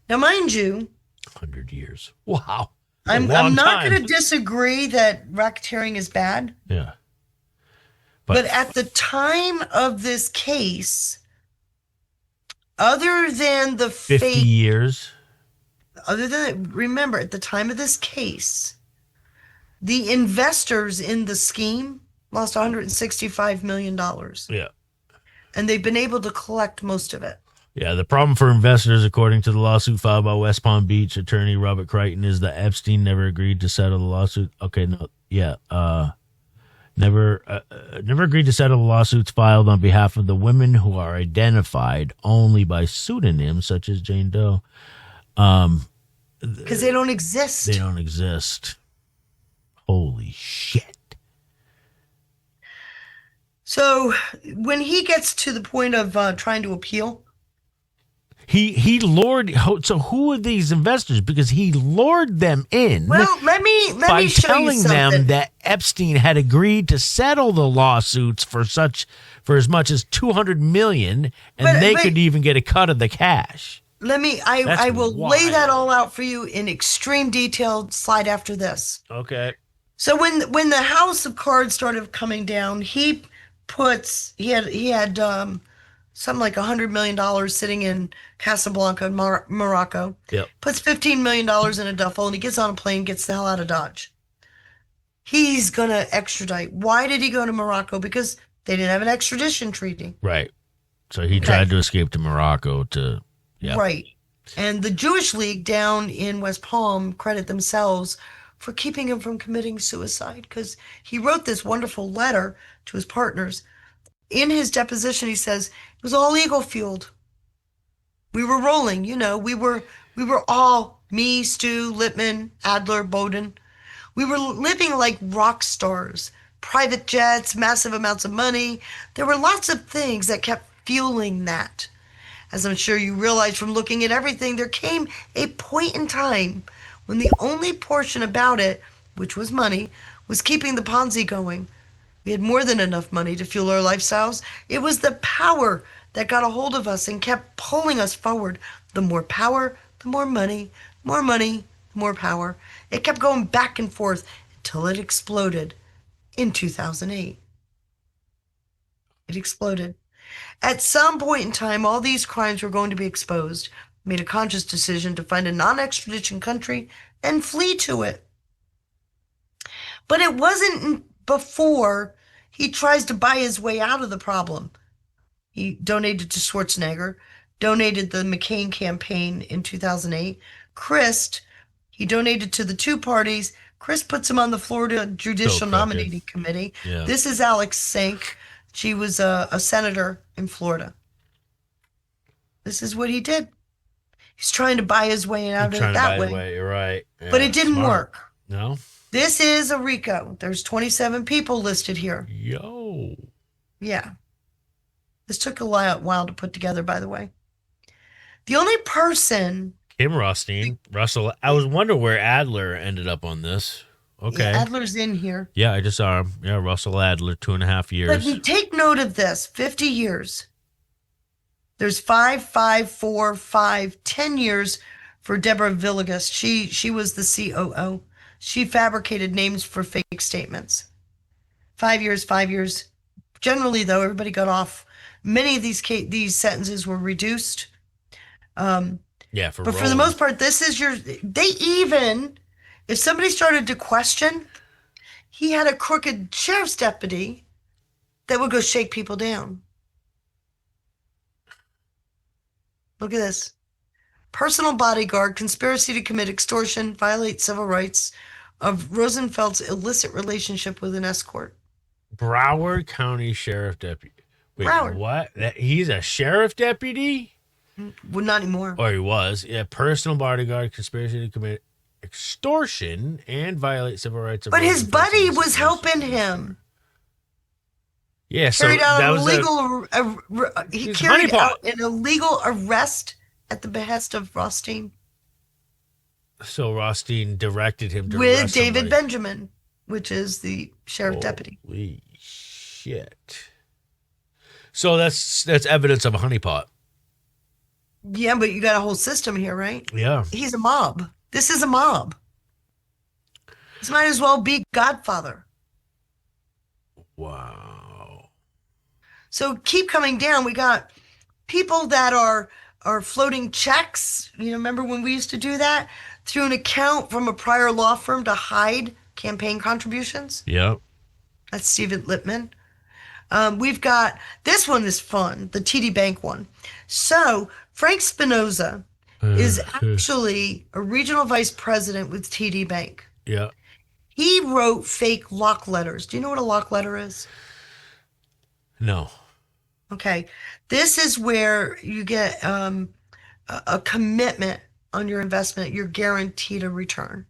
Now, mind you, 100 years. Wow. I'm Long not time. going to disagree that racketeering is bad, Yeah. but at the time of this case, other than the 50 fake, years. remember, at the time of this case, the investors in the scheme lost $165 million, Yeah. and they've been able to collect most of it. Yeah, the problem for investors, according to the lawsuit filed by West Palm Beach attorney Robert Crichton, is that Epstein never agreed to settle the lawsuit. Okay, no, yeah, never agreed to settle the lawsuits filed on behalf of the women who are identified only by pseudonyms such as Jane Doe. Because they don't exist. They don't exist. Holy shit. So when he gets to the point of trying to appeal, He lured. So who are these investors? Because he lured them in. well, let me by show you telling something. them that Epstein had agreed to settle the lawsuits for as much as $200 million, and But- they but- could even get a cut of the cash. I will lay wild. that all out for you in extreme detail slide after this. Okay. So when the house of cards started coming down, he had something like $100 million sitting in Casablanca, Morocco. Yep. Puts $15 million in a duffel, and he gets on a plane, gets the hell out of Dodge. He's gonna extradite. Why did he go to Morocco? Because they didn't have an extradition treaty. Right. So he tried to escape to Morocco to. Yeah. Right. And the Jewish League down in West Palm credit themselves for keeping him from committing suicide because he wrote this wonderful letter to his partners. In his deposition, he says it was all ego fueled. We were rolling, we were all, me, Stu, Lippman, Adler, Bowden. We were living like rock stars, private jets, massive amounts of money. There were lots of things that kept fueling that. As I'm sure you realize from looking at everything, there came a point in time when the only portion about it, which was money, was keeping the Ponzi going. We had more than enough money to fuel our lifestyles. It was the power that got a hold of us and kept pulling us forward. The more power, the more money, the more power. It kept going back and forth until it exploded in 2008. It exploded. At some point in time, all these crimes were going to be exposed. made a conscious decision to find a non-extradition country and flee to it. But it wasn't before he tries to buy his way out of the problem. He donated to Schwarzenegger, donated the McCain campaign in 2008. Christ, he donated to the two parties. Chris puts him on the Florida Judicial Nominating Committee. Yeah. This is Alex Sink. She was a senator in Florida. This is what he did. He's trying to buy his way out of it that way. You're right. Yeah, but it didn't work. No? This is a RICO. There's 27 people listed here. Yo. Yeah. This took a while to put together, by the way. The only person... Kim Rothstein. Russell. I was wondering where Adler ended up on this. Okay. Yeah, Adler's in here. Yeah, I just saw him. Yeah, Russell Adler, 2.5 years. But take note of this, 50 years. There's 5, 5, 4, 5, 10 years for Deborah Villegas. She was the COO. She fabricated names for fake statements. 5 years, 5 years. Generally, though, everybody got off. Many of these sentences were reduced. For the most part, this is if somebody started to question, he had a crooked sheriff's deputy that would go shake people down. Look at this. Personal bodyguard, conspiracy to commit extortion, violate civil rights of Rosenfeld's illicit relationship with an escort. Broward County Sheriff Deputy. Wait, Broward. What? He's a sheriff deputy? Well, not anymore. Or he was. Yeah, personal bodyguard, conspiracy to commit extortion and violate civil rights. But his buddy was helping him. Yeah, so Carried out that an was illegal. He carried out an illegal arrest at the behest of Rothstein. So Rothstein directed him to with arrest David somebody. Benjamin, which is the sheriff deputy. Holy shit! So that's evidence of a honeypot. Yeah, but you got a whole system here, right? Yeah. He's a mob. This is a mob. This might as well be Godfather. Wow. So keep coming down. We got people that are floating checks. Remember when we used to do that? Through an account from a prior law firm to hide campaign contributions. Yep. That's Stephen Lippman. We've got, this one is fun, the TD Bank one. So Frank Spinoza is actually a regional vice president with TD Bank. Yeah. He wrote fake lock letters. Do you know what a lock letter is? No. Okay. This is where you get a commitment on your investment. You're guaranteed a return.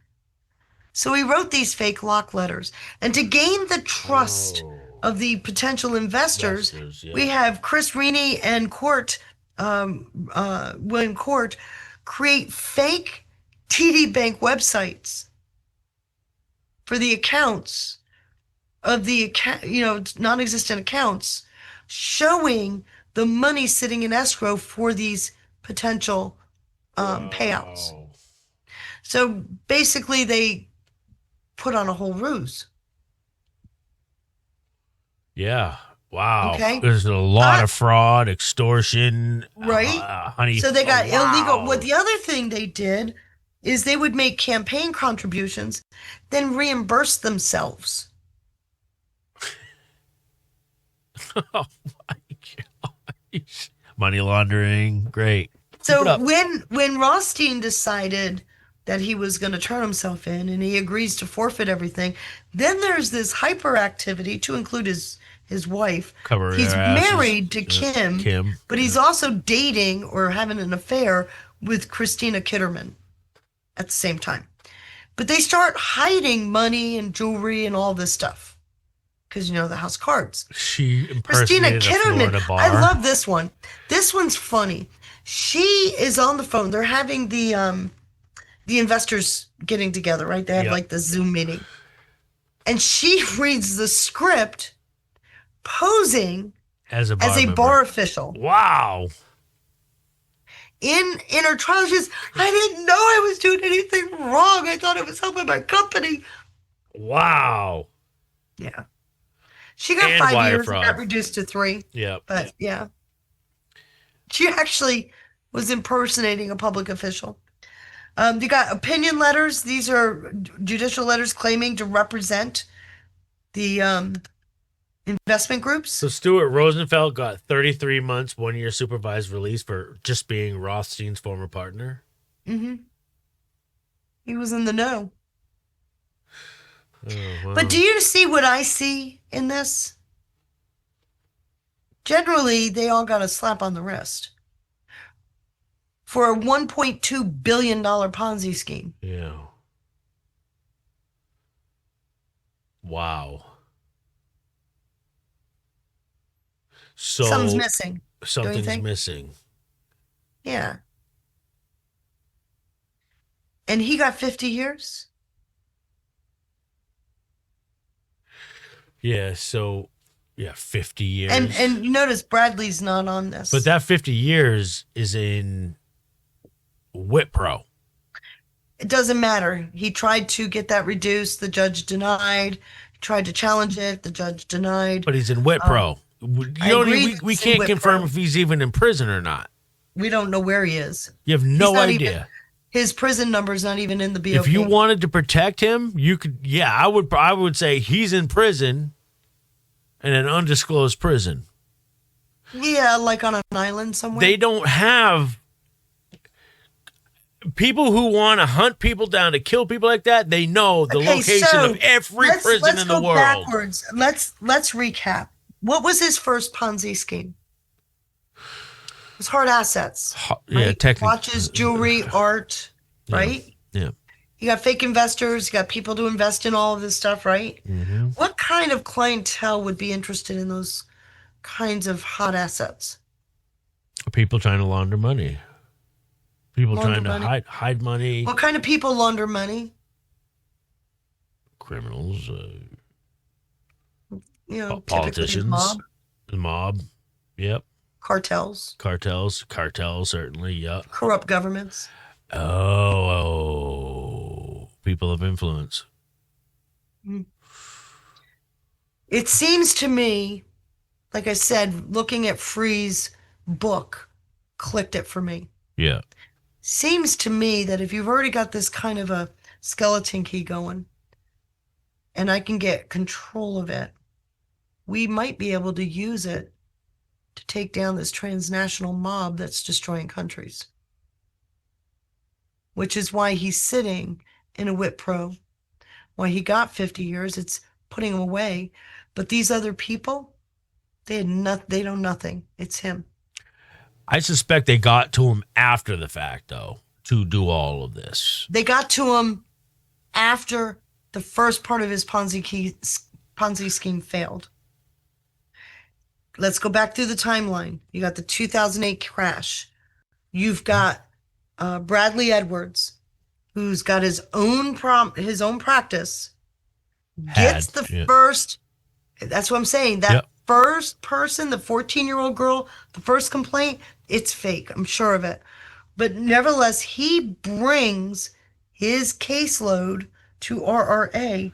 So he wrote these fake lock letters. And to gain the trust of the potential investors, we have Chris Rini and William Court create fake TD Bank websites for the accounts of the non-existent accounts, showing the money sitting in escrow for these potential payouts. So basically, they put on a whole ruse. Yeah. Wow. Okay. There's a lot of fraud, extortion. Right. Honey. So they got illegal. What the other thing they did is they would make campaign contributions, then reimburse themselves. Oh my gosh. Money laundering. Great. So when Rothstein decided that he was going to turn himself in and he agrees to forfeit everything, then there's this hyperactivity to include his wife. He's married to Kim, but he's also dating or having an affair with Christina Kitterman at the same time. But they start hiding money and jewelry and all this stuff because the House of Cards. She Christina impersonated a Kitterman. Florida bar. I love this one. This one's funny. She is on the phone. They're having the investors getting together, right? They have like the Zoom meeting. And she reads the script posing as a bar official. Wow. In her trial, she says, I didn't know I was doing anything wrong. I thought I was helping my company. Wow. Yeah. She got And 5 wire years, fraud. got reduced to 3. Yeah. But yeah. She actually was impersonating a public official. You got opinion letters. These are judicial letters claiming to represent the investment groups. So Stuart Rosenfeld got 33 months, 1 year supervised release for just being Rothstein's former partner. Mm-hmm. He was in the know. Oh, wow. But do you see what I see in this? Generally, they all got a slap on the wrist for a $1.2 billion Ponzi scheme. Yeah. Wow. So Something's missing. Something's think? missing. Yeah. And he got 50 years? Yeah, so 50 years. And you notice Bradley's not on this. But that 50 years is in Wipro. It doesn't matter. He tried to get that reduced. The judge denied. He tried to challenge it. The judge denied. But he's in Wipro. We it's in can't confirm Wipro. if he's even in prison or not. We don't know where he is. You have He's no not idea. even- his prison number's not even in the BOP. If you wanted to protect him, you could. Yeah, I would say he's in prison, in an undisclosed prison. Yeah, like on an island somewhere. They don't have people who want to hunt people down to kill people like that. They know the Okay, location so of every prison let's in the go world. backwards. Let's recap. What was his first Ponzi scheme? It was hard assets. Yeah, right? technically. Watches, jewelry, art, Yeah. right? Yeah. You got fake investors. You got people to invest in all of this stuff, right? Mm-hmm. What kind of clientele would be interested in those kinds of hot assets? People trying to launder money. People Launder trying to money? hide money. What kind of people launder money? Criminals. You know, typically Politicians. The mob. Yep. cartels, Cartels, certainly. Yep. corrupt governments. Oh, people of influence. It seems to me, like I said, looking at Free's book clicked it for me. Yeah. Seems to me that if you've already got this kind of a skeleton key going and I can get control of it, we might be able to use it to take down this transnational mob that's destroying countries. Which is why he's sitting in a Wipro. Why he got 50 years, it's putting him away. But these other people, they know nothing. It's him. I suspect they got to him after the fact, though, to do all of this. They got to him after the first part of his Ponzi scheme failed. Let's go back through the timeline. You got the 2008 crash. You've got Bradley Edwards, who's got his own practice, gets the first. That's what I'm saying. That first person, the 14-year-old girl, the first complaint, it's fake. I'm sure of it. But nevertheless, he brings his caseload to RRA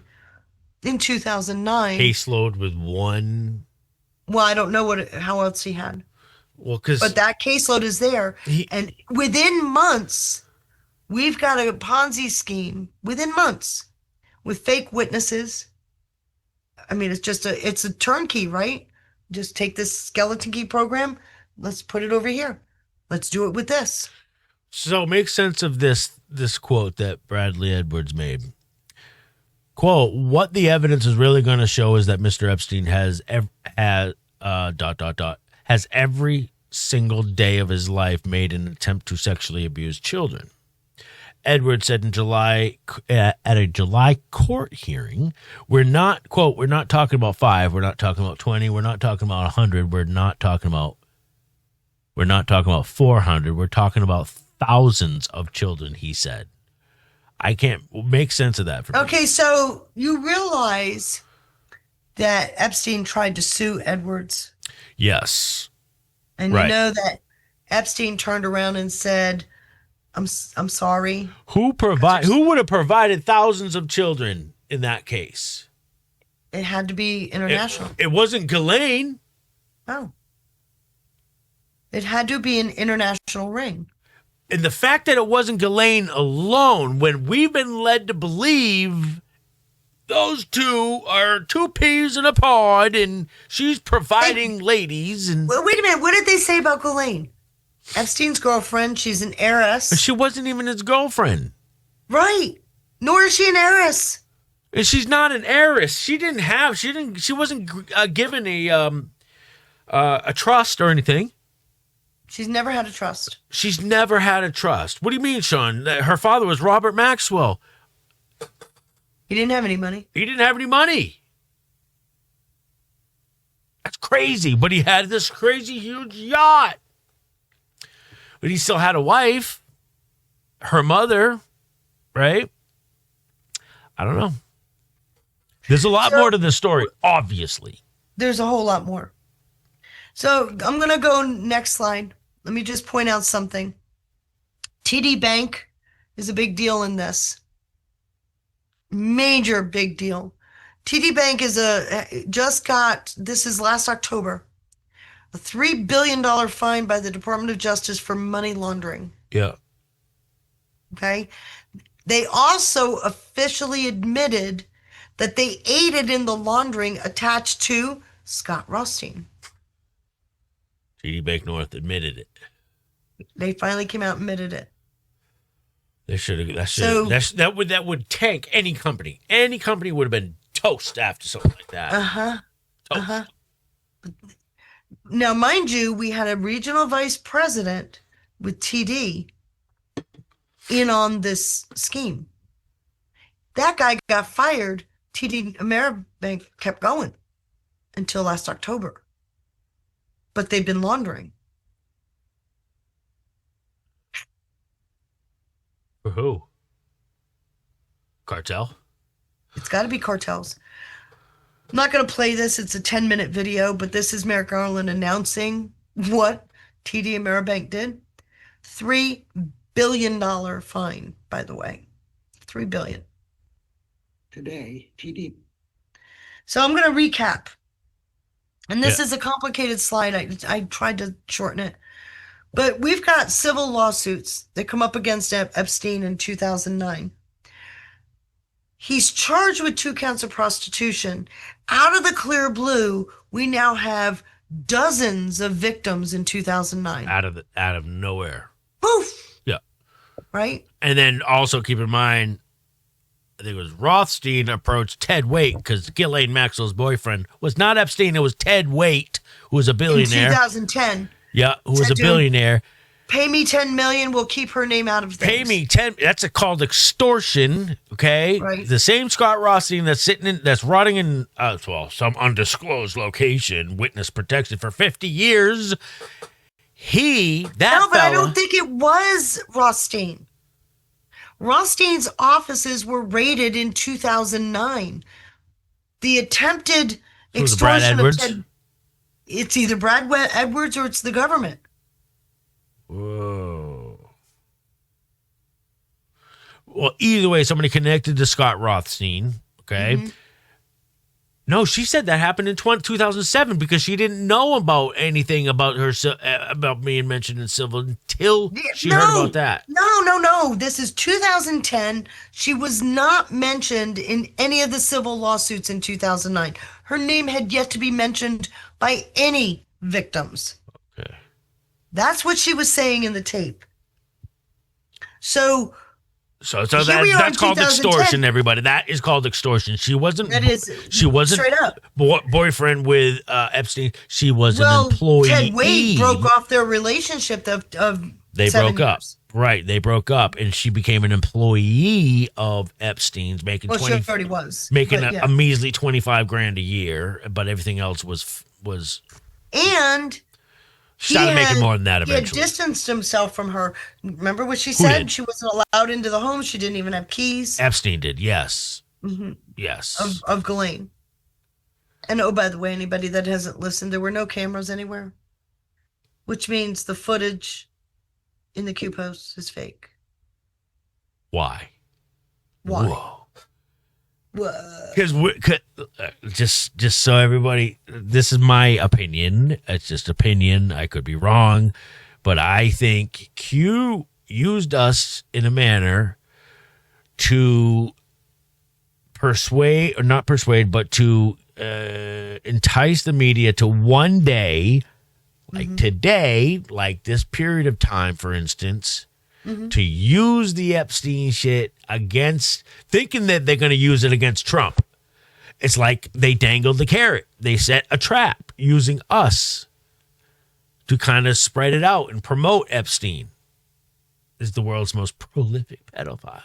in 2009. Caseload with one. Well, I don't know how else he had. Well, but that caseload is there. And within months, we've got a Ponzi scheme within months with fake witnesses. I mean, it's a turnkey, right? Just take this skeleton key program. Let's put it over here. Let's do it with this. So make sense of this quote that Bradley Edwards made. Quote, what the evidence is really going to show is that Mr. Epstein has every single day of his life made an attempt to sexually abuse children. Edwards said in July at a July court hearing, we're not talking about 5, we're not talking about 20, we're not talking about 100, we're not talking about 400, we're talking about thousands of children, he said. I can't make sense of that for me. Okay, so you realize that Epstein tried to sue Edwards. Yes. And you know that Epstein turned around and said, I'm sorry. Who would have provided thousands of children in that case? It had to be international. It wasn't Ghislaine. Oh. It had to be an international ring. And the fact that it wasn't Ghislaine alone, when we've been led to believe those two are two peas in a pod and she's providing ladies. And Well, wait a minute. What did they say about Ghislaine? Epstein's girlfriend. She's an heiress. she wasn't even his girlfriend. Right. Nor is she an heiress. And she's not an heiress. She wasn't given a trust or anything. She's never had a trust. She's never had a trust. What do you mean, Sean? Her father was Robert Maxwell. He didn't have any money. He didn't have any money. That's crazy. But he had this crazy huge yacht. But he still had a wife. Her mother, right? I don't know. There's a lot more to this story, obviously. There's a whole lot more. So I'm going to go next slide. Let me just point out something. TD Bank is a big deal in this. Major big deal. TD Bank this is last October, a $3 billion fine by the Department of Justice for money laundering. Yeah. Okay. They also officially admitted that they aided in the laundering attached to Scott Rothstein. TD Bank North admitted it. They finally came out and admitted it. They should have. That would tank any company. Any company would have been toast after something like that. Toast. Now, mind you, we had a regional vice president with TD in on this scheme. That guy got fired. TD Ameribank kept going until last October. But they've been laundering. For who? Cartel? It's got to be cartels. I'm not going to play this. It's a 10-minute video, but this is Merrick Garland announcing what TD Ameribank did. $3 billion fine, by the way. $3 billion. Today, TD. So I'm going to recap. And this is a complicated slide. I tried to shorten it. But we've got civil lawsuits that come up against Epstein in 2009. He's charged with 2 counts of prostitution. Out of the clear blue, we now have dozens of victims in 2009. Out of nowhere. Poof! Yeah. Right? And then also keep in mind, I think it was Rothstein approached Ted Waite because Ghislaine Maxwell's boyfriend was not Epstein. It was Ted Waite, who was a billionaire. In 2010. Yeah, who was a billionaire. Pay me $10 million. We'll keep her name out of things. Pay me 10. That's called extortion. Okay, Right. The same Scott Rothstein that's rotting in some undisclosed location, witness protection for 50 years. I don't think it was Rothstein. Rothstein's offices were raided in 2009. The attempted Was it Brad extortion Edwards? of Ted. It's either Brad Edwards or it's the government. Whoa. Well, either way, somebody connected to Scott Rothstein. Okay. Mm-hmm. No, she said that happened in 2007 because she didn't know about anything about her about being mentioned in civil until she heard about that. No. This is 2010. She was not mentioned in any of the civil lawsuits in 2009. Her name had yet to be mentioned by any victims. Okay. That's what she was saying in the tape. So that's called extortion, everybody. That is called extortion. She wasn't. That is straight up. Boyfriend with Epstein. She was an employee. Ted Waite broke off their relationship of They 7 broke up. years. Right, they broke up, and she became an employee of Epstein's, making Well, she already was. making but a measly $25,000 a year, but everything else was. And She started making more than that he had eventually. distanced himself from her. Remember what she Who said? did? She wasn't allowed into the home. She didn't even have keys. Epstein did, yes, Mm-hmm. yes. Of Ghislaine. And oh, by the way, anybody that hasn't listened, there were no cameras anywhere, which means the footage in the Q posts is fake. Why? Why? Whoa. Because just so everybody, this is my opinion. It's just opinion. I could be wrong, but I think Q used us in a manner to persuade, or not persuade, but to entice the media to one day, like today, like this period of time, for instance, to use the Epstein shit against, thinking that they're going to use it against Trump. It's like they dangled the carrot. They set a trap using us to kind of spread it out and promote Epstein as the world's most prolific pedophile.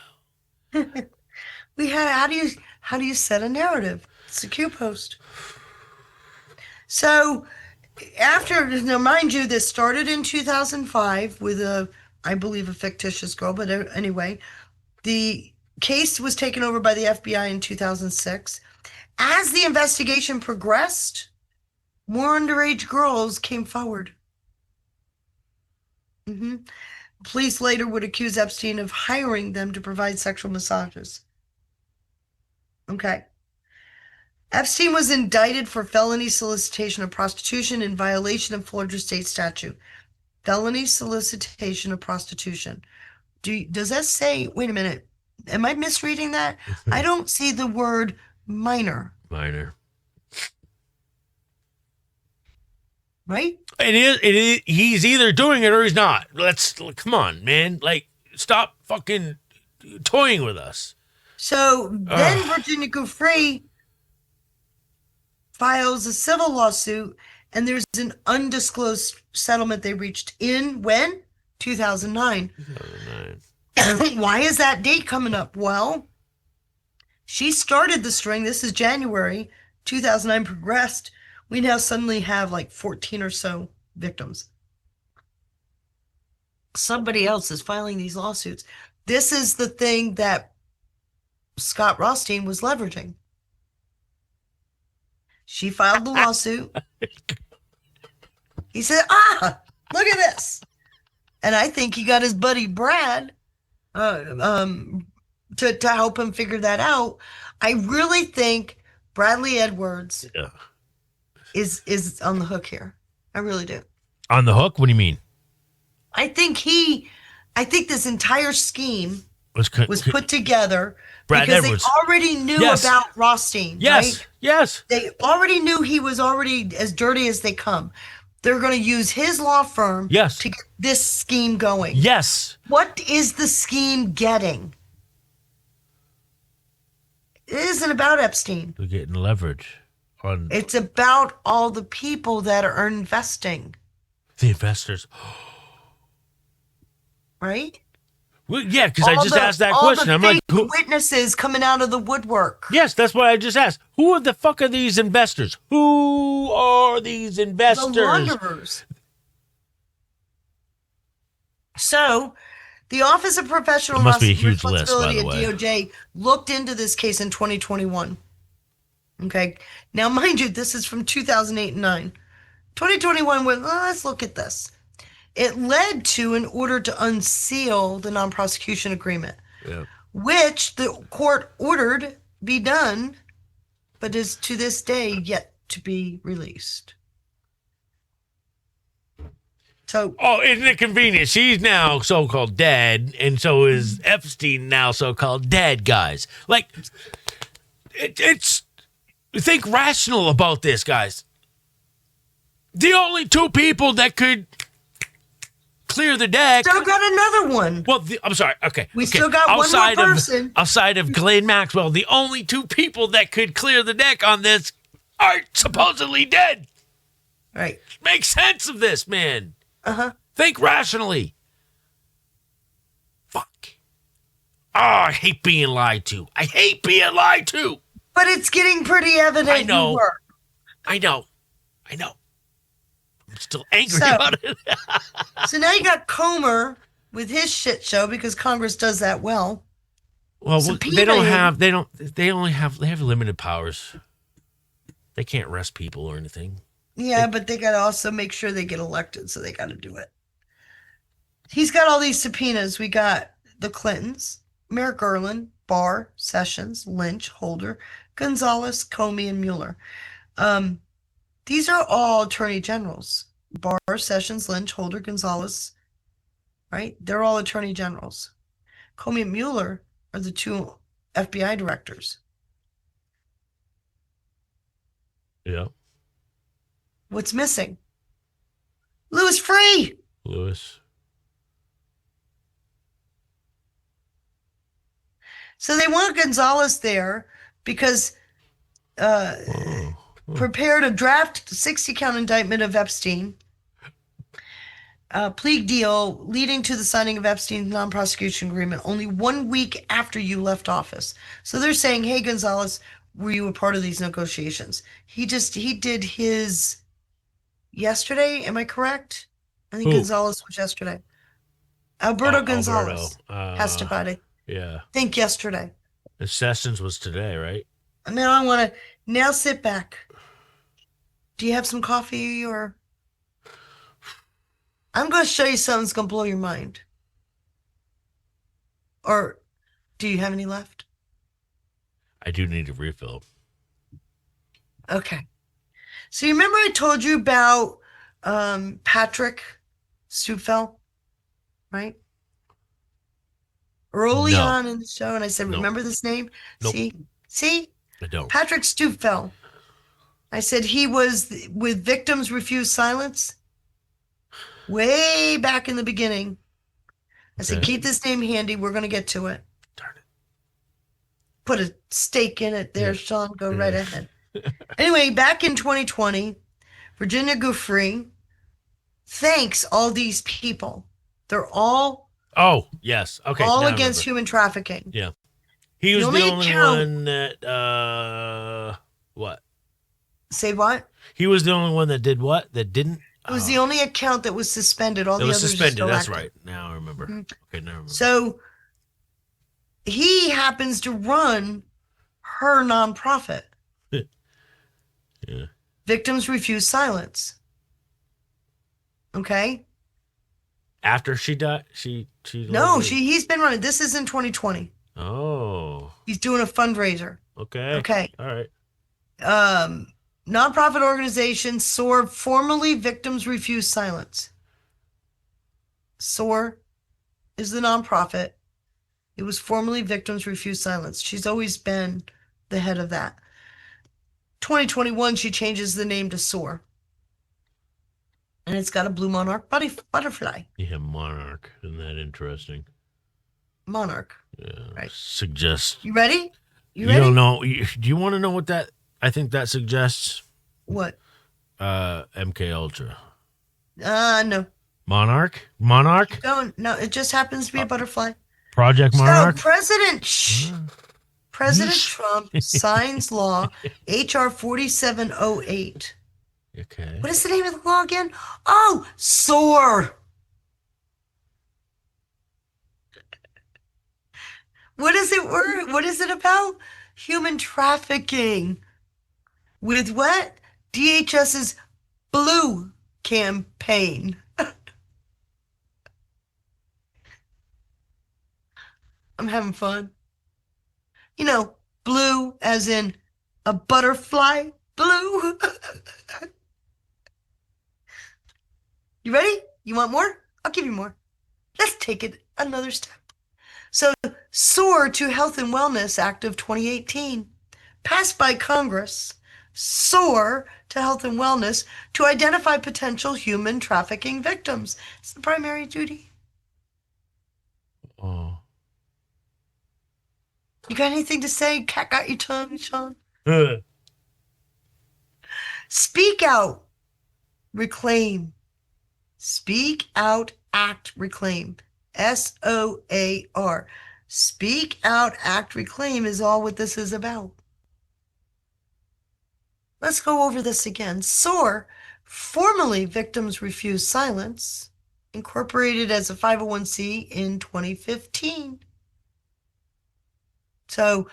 How do you set a narrative? It's a Q post. So now mind you, this started in 2005 with I believe a fictitious girl, but anyway, the case was taken over by the FBI in 2006. As the investigation progressed, more underage girls came forward. Police later would accuse Epstein of hiring them to provide sexual massages. Okay. Epstein was indicted for felony solicitation of prostitution in violation of Florida state statute. Felony solicitation of prostitution. Does that say, wait a minute, am I misreading that? I don't see the word minor. Minor. Right? It is. He's either doing it or he's not. Come on, man. Like, stop fucking toying with us. So then Virginia Giuffre files a civil lawsuit, and there's an undisclosed settlement they reached in when? 2009. 2009. Why is that date coming up? Well, she started the string. This is January. 2009 progressed. We now suddenly have like 14 or so victims. Somebody else is filing these lawsuits. This is the thing that Scott Rothstein was leveraging. She filed the lawsuit. He said, look at this. And I think he got his buddy Brad to help him figure that out. I really think Bradley Edwards is on the hook here. I really do. On the hook? What do you mean? I think this entire scheme was put together Brad because Edwards. they already knew about Rothstein. Yes, right? yes. They already knew he was already as dirty as they come. They're going to use his law firm to get this scheme going. Yes. What is the scheme getting? It isn't about Epstein. They're getting leverage. It's about all the people that are investing. The investors. Right? Well, yeah, because I just asked that question. I'm like, who? Witnesses coming out of the woodwork. Yes, that's what I just asked. Who the fuck are these investors? Who are these investors? The launderers. So, the Office of Professional It must be a huge list, by Responsibility the way. at DOJ looked into this case in 2021. Okay. Now, mind you, this is from 2008 and 9. 2021, let's look at this. It led to an order to unseal the non-prosecution agreement, which the court ordered be done, but is to this day yet to be released. So, isn't it convenient? She's now so-called dead, and so is Epstein now so-called dead, guys. Like, it's think rational about this, guys. The only two people that could clear the deck. Still got another one. Well, I'm sorry. Okay. We still got one more person. Outside of Ghislaine Maxwell, the only two people that could clear the deck on this are supposedly dead. Right. Make sense of this, man. Uh-huh. Think rationally. Fuck. I hate being lied to. But it's getting pretty evident. I know. You were. I know. I'm still angry about it. So now you got Comer with his shit show because Congress does that well. Well, they have limited powers. They can't arrest people or anything. Yeah, but they got to also make sure they get elected, so they got to do it. He's got all these subpoenas. We got the Clintons, Merrick Garland, Barr, Sessions, Lynch, Holder, Gonzalez, Comey, and Mueller. These are all attorney generals. Barr, Sessions, Lynch, Holder, Gonzalez, right? They're all attorney generals. Comey and Mueller are the two FBI directors. Yeah. What's missing? Louis Freeh. Lewis. So they want Gonzalez there because prepared a draft 60-count indictment of Epstein, plea deal leading to the signing of Epstein's non-prosecution agreement only 1 week after you left office. So they're saying, hey, Gonzalez, were you a part of these negotiations? He did his yesterday. Am I correct? I think Who? Gonzalez was yesterday. Alberto Gonzalez testified. I Yeah. think yesterday. The Sessions was today, right? Now I want to now sit back. Do you have some coffee or? I'm going to show you something that's going to blow your mind. Or do you have any left? I do need a refill. Okay. So you remember I told you about Patrick Stupfel, right? Early No. on in the show, and I said, Nope. remember this name? Nope. See? I don't. Patrick Stupfel. I said he was with Victims Refuse Silence way back in the beginning. I said, Okay. keep this name handy. We're going to get to it. Darn it. Put a stake in it there, Yeah. Sean. Go Yeah. right ahead. Anyway, back in 2020, Virginia Giuffre thanks all these people. They're all Oh, yes. Okay. all now I against remember. human trafficking. Yeah. He was The the only only account- one that, what? Say what? He was the only one that did what? That didn't? It was the only account that was suspended. All that the was others suspended. are still That's active. right. Now I remember. Mhm. Okay, now I remember. So he happens to run her nonprofit, Yeah. Victims Refuse Silence. Okay? After she died, she No, literally- he's been running. This is in 2020. Oh, He's doing a fundraiser. okay. Okay. All right. Nonprofit organization SOAR, formerly Victims Refuse Silence. SOAR is the nonprofit. It was formerly Victims Refuse Silence. She's always been the head of that. 2021, she changes the name to SOAR. And it's got a blue monarch butterfly. Yeah, Monarch. Isn't that interesting? Monarch. Yeah. Right. Suggests. You ready? You ready? don't know. Do you want to know what that? I think that suggests What? MK Ultra. No. Monarch. Don't. No, it just happens to be a butterfly. Project Monarch. So President Trump signs law HR 4708. Okay. What is the name of the law again? Oh, SOAR. What is it? What is it about? Human trafficking. With what? DHS's Blue campaign. I'm having fun. You know, blue as in a butterfly blue. You ready? You want more? I'll give you more. Let's take it another step. So, SOAR to Health and Wellness Act of 2018, passed by Congress. SOAR to Health and Wellness to identify potential human trafficking victims. It's the primary duty. Oh. You got anything to say? Cat got your tongue, Sean? Speak out. Reclaim. Speak out, act, reclaim. SOAR. Speak out, act, reclaim is all what this is about. Let's go over this again. SOAR, formerly Victims Refuse Silence, incorporated as a 501c in 2015. So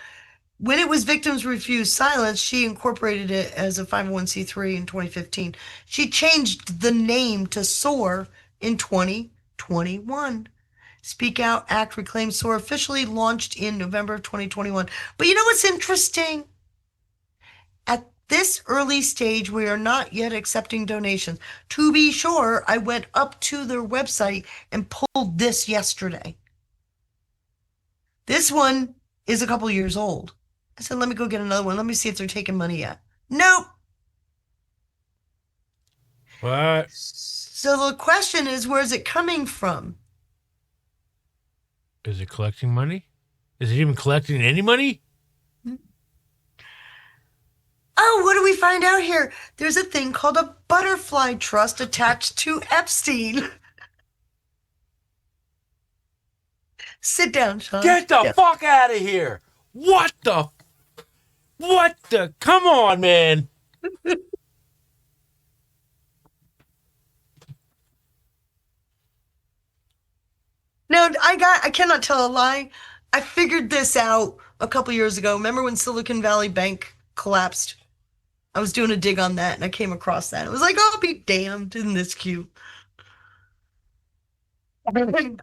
when it was Victims Refuse Silence, she incorporated it as a 501c3 in 2015. She changed the name to SOAR in 2021. Speak Out Act reclaims SOAR officially launched in November of 2021. But you know what's interesting? At this early stage, we are not yet accepting donations. To be sure, I went up to their website and pulled this yesterday. This one is a couple years old. I said, let me go get another one. Let me see if they're taking money yet. Nope. What? So the question is, where's it coming from? Is it collecting money? Is it even collecting any money? Oh, what do we find out here? There's a thing called a butterfly trust attached to Epstein. Sit down, Sean. Get the fuck out of here! What the? Come on, man! No, I cannot tell a lie. I figured this out a couple years ago. Remember when Silicon Valley Bank collapsed? I was doing a dig on that and I came across that. It was like, oh, be damned. Isn't this cute?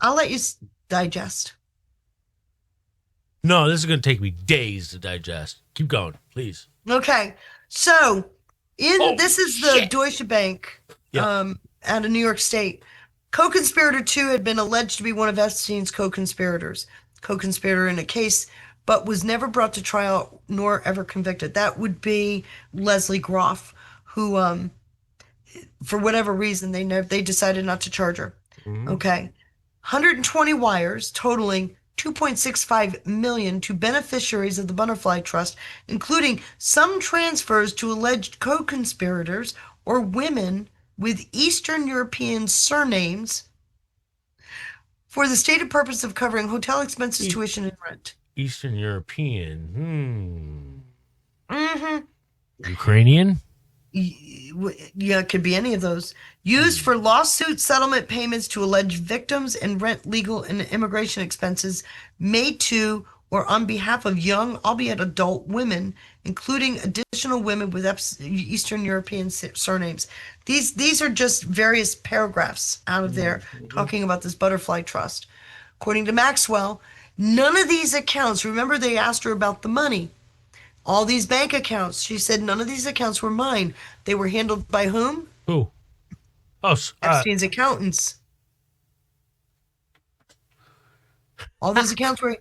I'll let you digest. No, this is going to take me days to digest. Keep going, please. Okay. So, this is the shit. Deutsche Bank Yeah. out of New York State. Co-conspirator 2 had been alleged to be one of Epstein's co-conspirators. Co-conspirator in a case, but was never brought to trial nor ever convicted. That would be Leslie Groff, who, for whatever reason, they decided not to charge her. Mhm. Okay. 120 wires totaling $2.65 million to beneficiaries of the Butterfly Trust, including some transfers to alleged co-conspirators or women with Eastern European surnames for the stated purpose of covering hotel expenses, tuition, and rent. Eastern European. Mm-hmm. Ukrainian? Yeah, it could be any of those. Used for lawsuit settlement payments to alleged victims and rent, legal, and immigration expenses made to or on behalf of young, albeit adult women, including additional women with Eastern European surnames. These are just various paragraphs out of there talking about this Butterfly Trust. According to Maxwell, none of these accounts, remember they asked her about the money, all these bank accounts, she said none of these accounts were mine. They were handled by whom? Who? Oh, Epstein's accountants. All those accounts were,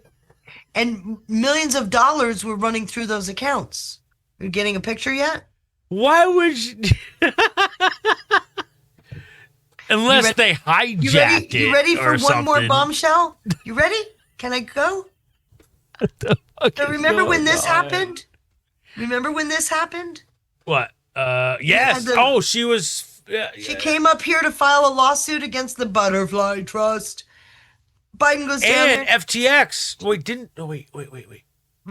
and millions of dollars were running through those accounts. You getting a picture yet? why would you? Unless they hijacked it. You ready for or one more something. bombshell? You ready? Can I go? So remember when this happened? Remember when this happened? What? Yes. the- She was. She came up here to file a lawsuit against the Butterfly Trust. Biden goes down And there. FTX. Wait, wait.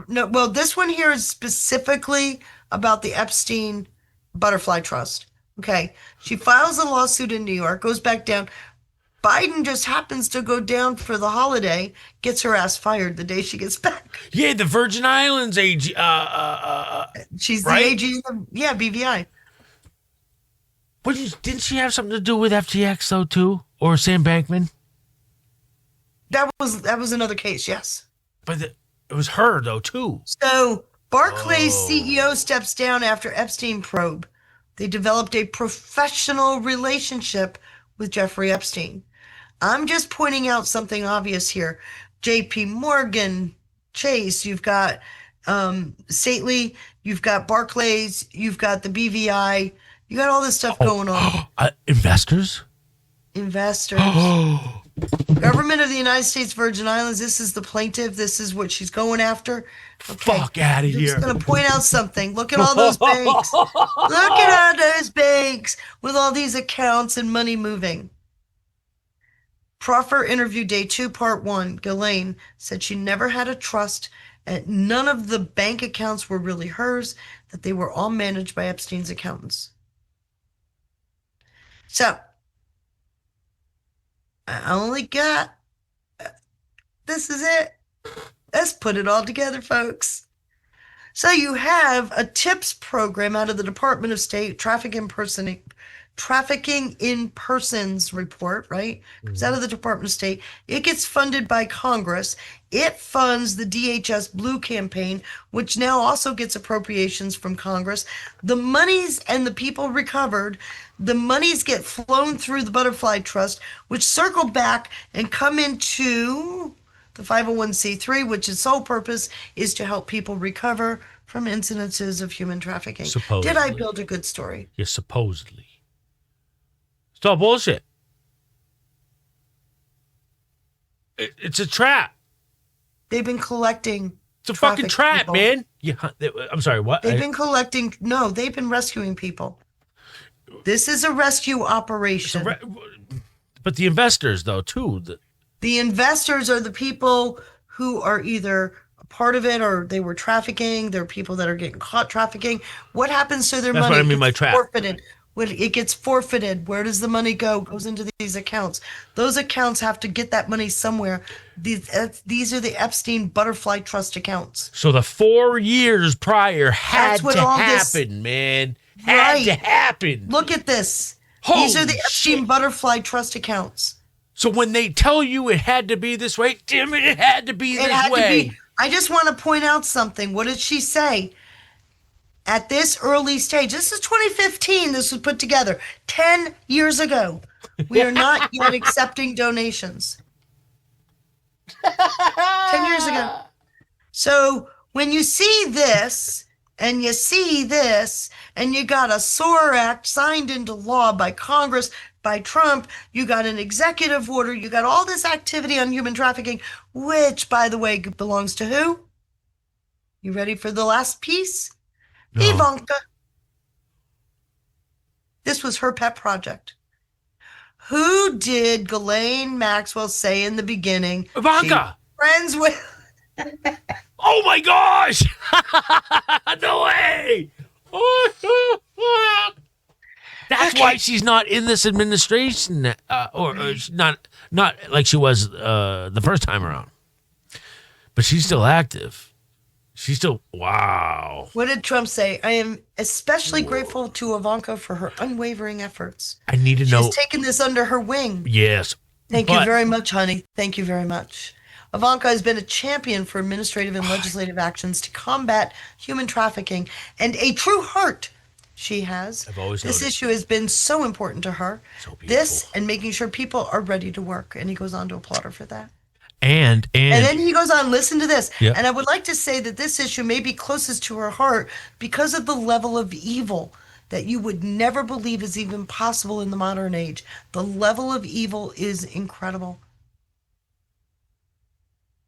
No, well, this one here is specifically about the Epstein Butterfly Trust. Okay. She files a lawsuit in New York, goes back down. Biden just happens to go down for the holiday, gets her ass fired the day she gets back. Yeah, the Virgin Islands AG. She's Right? the AG, yeah, BVI. But didn't she have something to do with FTX though too, or Sam Bankman? That was another case, yes. But it was her though too. So Barclays Oh. CEO steps down after Epstein probe. They developed a professional relationship with Jeffrey Epstein. I'm just pointing out something obvious here. JP Morgan, Chase, you've got Sately, you've got Barclays, you've got the BVI, you got all this stuff going on. Investors. Investors. Government of the United States Virgin Islands, this is the plaintiff. This is what she's going after. Okay. Fuck out of I'm here. just going to point out something. Look at all those banks. Look at all those banks with all these accounts and money moving. Proffer interview day 2, part 1. Ghislaine said she never had a trust and none of the bank accounts were really hers, that they were all managed by Epstein's accountants. So, I only got, this is it. Let's put it all together, folks. So you have a TIPS program out of the Department of State, Traffic Trafficking in Persons report, right? Comes out of the Department of State. It gets funded by Congress. It funds the DHS Blue campaign, which now also gets appropriations from Congress. The monies and the people recovered, the monies get flown through the Butterfly Trust, which circle back and come into the 501c3, which its sole purpose is to help people recover from incidences of human trafficking. Supposedly. Did I build a good story? Yeah, supposedly. It's all bullshit. It's a trap. They've been collecting. It's a fucking trap, people. man. Yeah, I'm sorry, what? They've been collecting. No, they've been rescuing people. This is a rescue operation. But the investors, though, too. The investors are the people who are either a part of it or they were trafficking. There are people that are getting caught trafficking. What happens to their That's money? what I mean by It's trap. forfeited. When it gets forfeited, where does the money go? It goes into these accounts. Those accounts have to get that money somewhere. These are the Epstein Butterfly Trust accounts. So the 4 years prior had That's what to all this- happen, man. Had to Right. happen. Look at this. Holy These are the Epstein shit. Butterfly Trust accounts. So when they tell you it had to be this way, damn it, it had to be this way. I just want to point out something. What did she say? At this early stage, this is 2015, this was put together 10 years ago. We are not yet accepting donations. 10 years ago. So when you see this, and you see this, and you got a SOAR Act signed into law by Congress, by Trump, you got an executive order, you got all this activity on human trafficking, which, by the way, belongs to who? You ready for the last piece? No. Ivanka. This was her pet project. Who did Ghislaine Maxwell say in the beginning? Ivanka. Friends with. Oh my gosh! No way! That's why she's not in this administration, or she's not like she was the first time around. But she's still active. She's still wow. What did Trump say? I am especially grateful to Ivanka for her unwavering efforts. I need to know. She's taken this under her wing. Yes. Thank you but- very much, honey. Thank you very much. Ivanka has been a champion for administrative and legislative actions to combat human trafficking and a true heart she has. I've always This noticed. issue has been so important to her. So beautiful. This and making sure people are ready to work. And he goes on to applaud her for that. And And then he goes on, listen to this. Yeah. And I would like to say that this issue may be closest to her heart because of the level of evil that you would never believe is even possible in the modern age. The level of evil is incredible.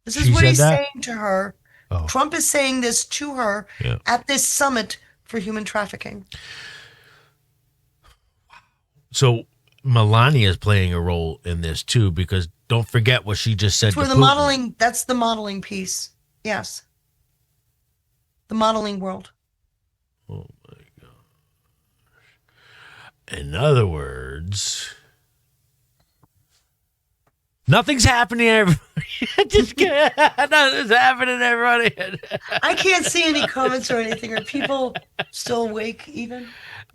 This is She what said he's that? saying to her. Oh. Trump is saying this to her Yeah. at this summit for human trafficking. so Melania is playing a role in this too, because don't forget what she just said. That's where to the Putin. modeling, that's the modeling piece. Yes. The modeling world. Oh my gosh. In other words, nothing's happening, everybody. Just kidding. Nothing's happening, everybody. I can't see any comments or anything. Are people still awake even?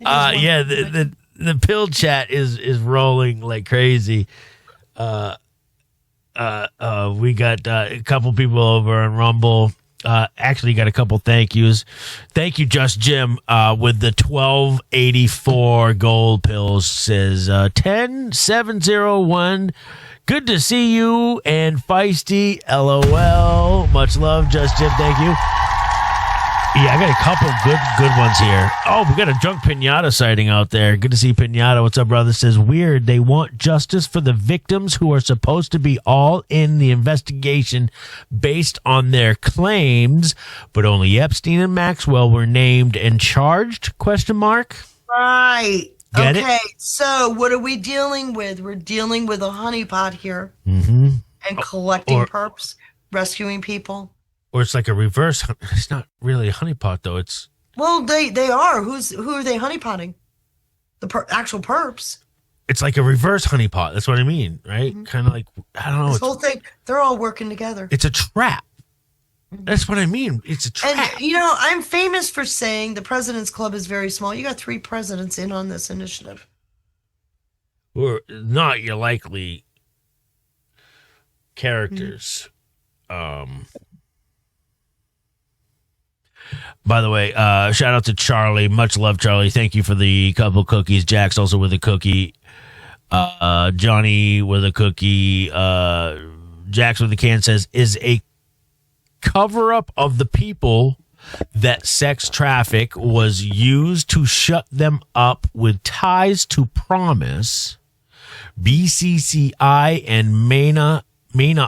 It is one- Yeah, the pill chat is rolling like crazy. We got a couple people over on Rumble. Actually got a couple thank yous. Thank you, Just Jim, with the 1284 gold pills. Says 10701. Good to see you and Feisty. LOL. Much love, Just Jim. Thank you. Yeah, I got a couple good ones here. Oh, we got a drunk Pinata sighting out there. Good to see Pinata. What's up, brother? Says, weird. They want justice for the victims who are supposed to be all in the investigation based on their claims, but only Epstein and Maxwell were named and charged? Question mark. Right. Get it? Okay. So what are we dealing with? We're dealing with a honeypot here Mm-hmm. and collecting Or- perps, rescuing people. Or it's like a reverse. It's not really a honeypot, though. It's Well, they are. Who are they honeypotting? The actual perps. it's like a reverse honeypot. That's what I mean, right? Kind of like, I don't know. This It's, whole thing. They're all working together. it's a trap. That's what I mean. It's a trap. And you know, I'm famous for saying the President's Club is very small. You got 3 presidents in on this initiative. who are not your likely characters. By the way, shout out to Charlie. Much love, Charlie. Thank you for the couple cookies. Jack's also with a cookie. Johnny with a cookie. Jack's with a can says, is a cover-up of the people that sex traffic was used to shut them up with ties to Promise, BCCI, and Mena,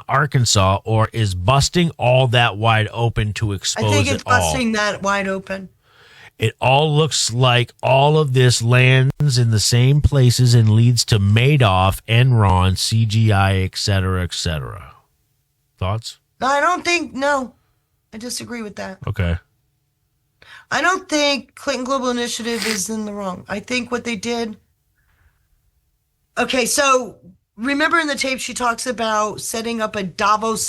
Arkansas, or is busting all that wide open to expose it all? I think it's busting that wide open. It all looks like all of this lands in the same places and leads to Madoff, Enron, CGI, et cetera, Thoughts? I don't think, no. I disagree with that. Okay. I don't think Clinton Global Initiative is in the wrong. I think what they did. Okay, so remember in the tape she talks about setting up a Davos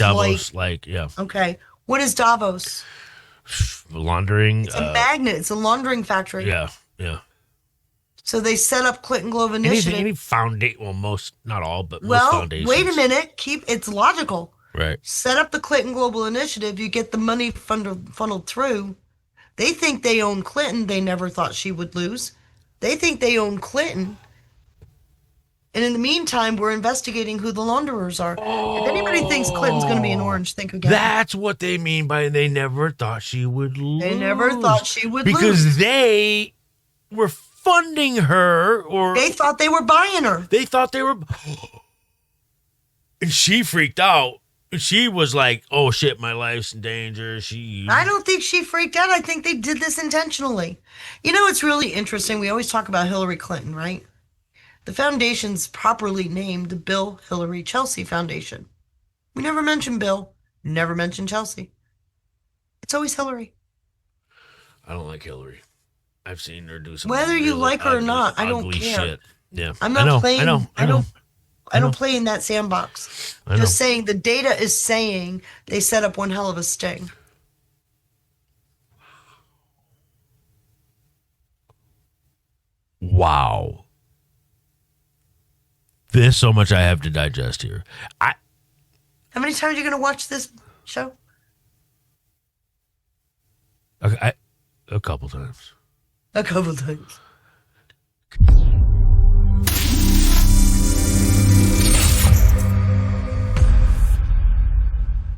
like, yeah. Okay, what is Davos? Laundering. It's a magnet. It's a laundering factory. Yeah. So they set up Clinton Global Initiative. Any foundation, well, most, not all, but most foundations. Wait a minute. It's logical. Right. Set up the Clinton Global Initiative. You get the money funneled through. They think they own Clinton. They never thought she would lose. They think they own Clinton. And in the meantime, we're investigating who the launderers are. If anybody thinks Clinton's going to be an orange, think again. That's what they mean by they never thought she would lose. They never thought she would lose. Because they were funding her, or they thought they were buying her. They thought they were. And she freaked out. She was like, oh shit, my life's in danger. I don't think she freaked out. I think they did this intentionally. You know, it's really interesting. We always talk about Hillary Clinton, right? The foundation's properly named the Bill, Hillary, Chelsea Foundation. We never mention Bill, never mention Chelsea. It's always Hillary. I don't like Hillary. I've seen her do some. Whether you like her or not, I don't care. Shit. Yeah, I'm not playing. I know. I don't play in that sandbox. Just saying the data is saying they set up one hell of a sting. Wow. There's so much I have to digest here. How many times are you going to watch this show? A couple times. A couple times.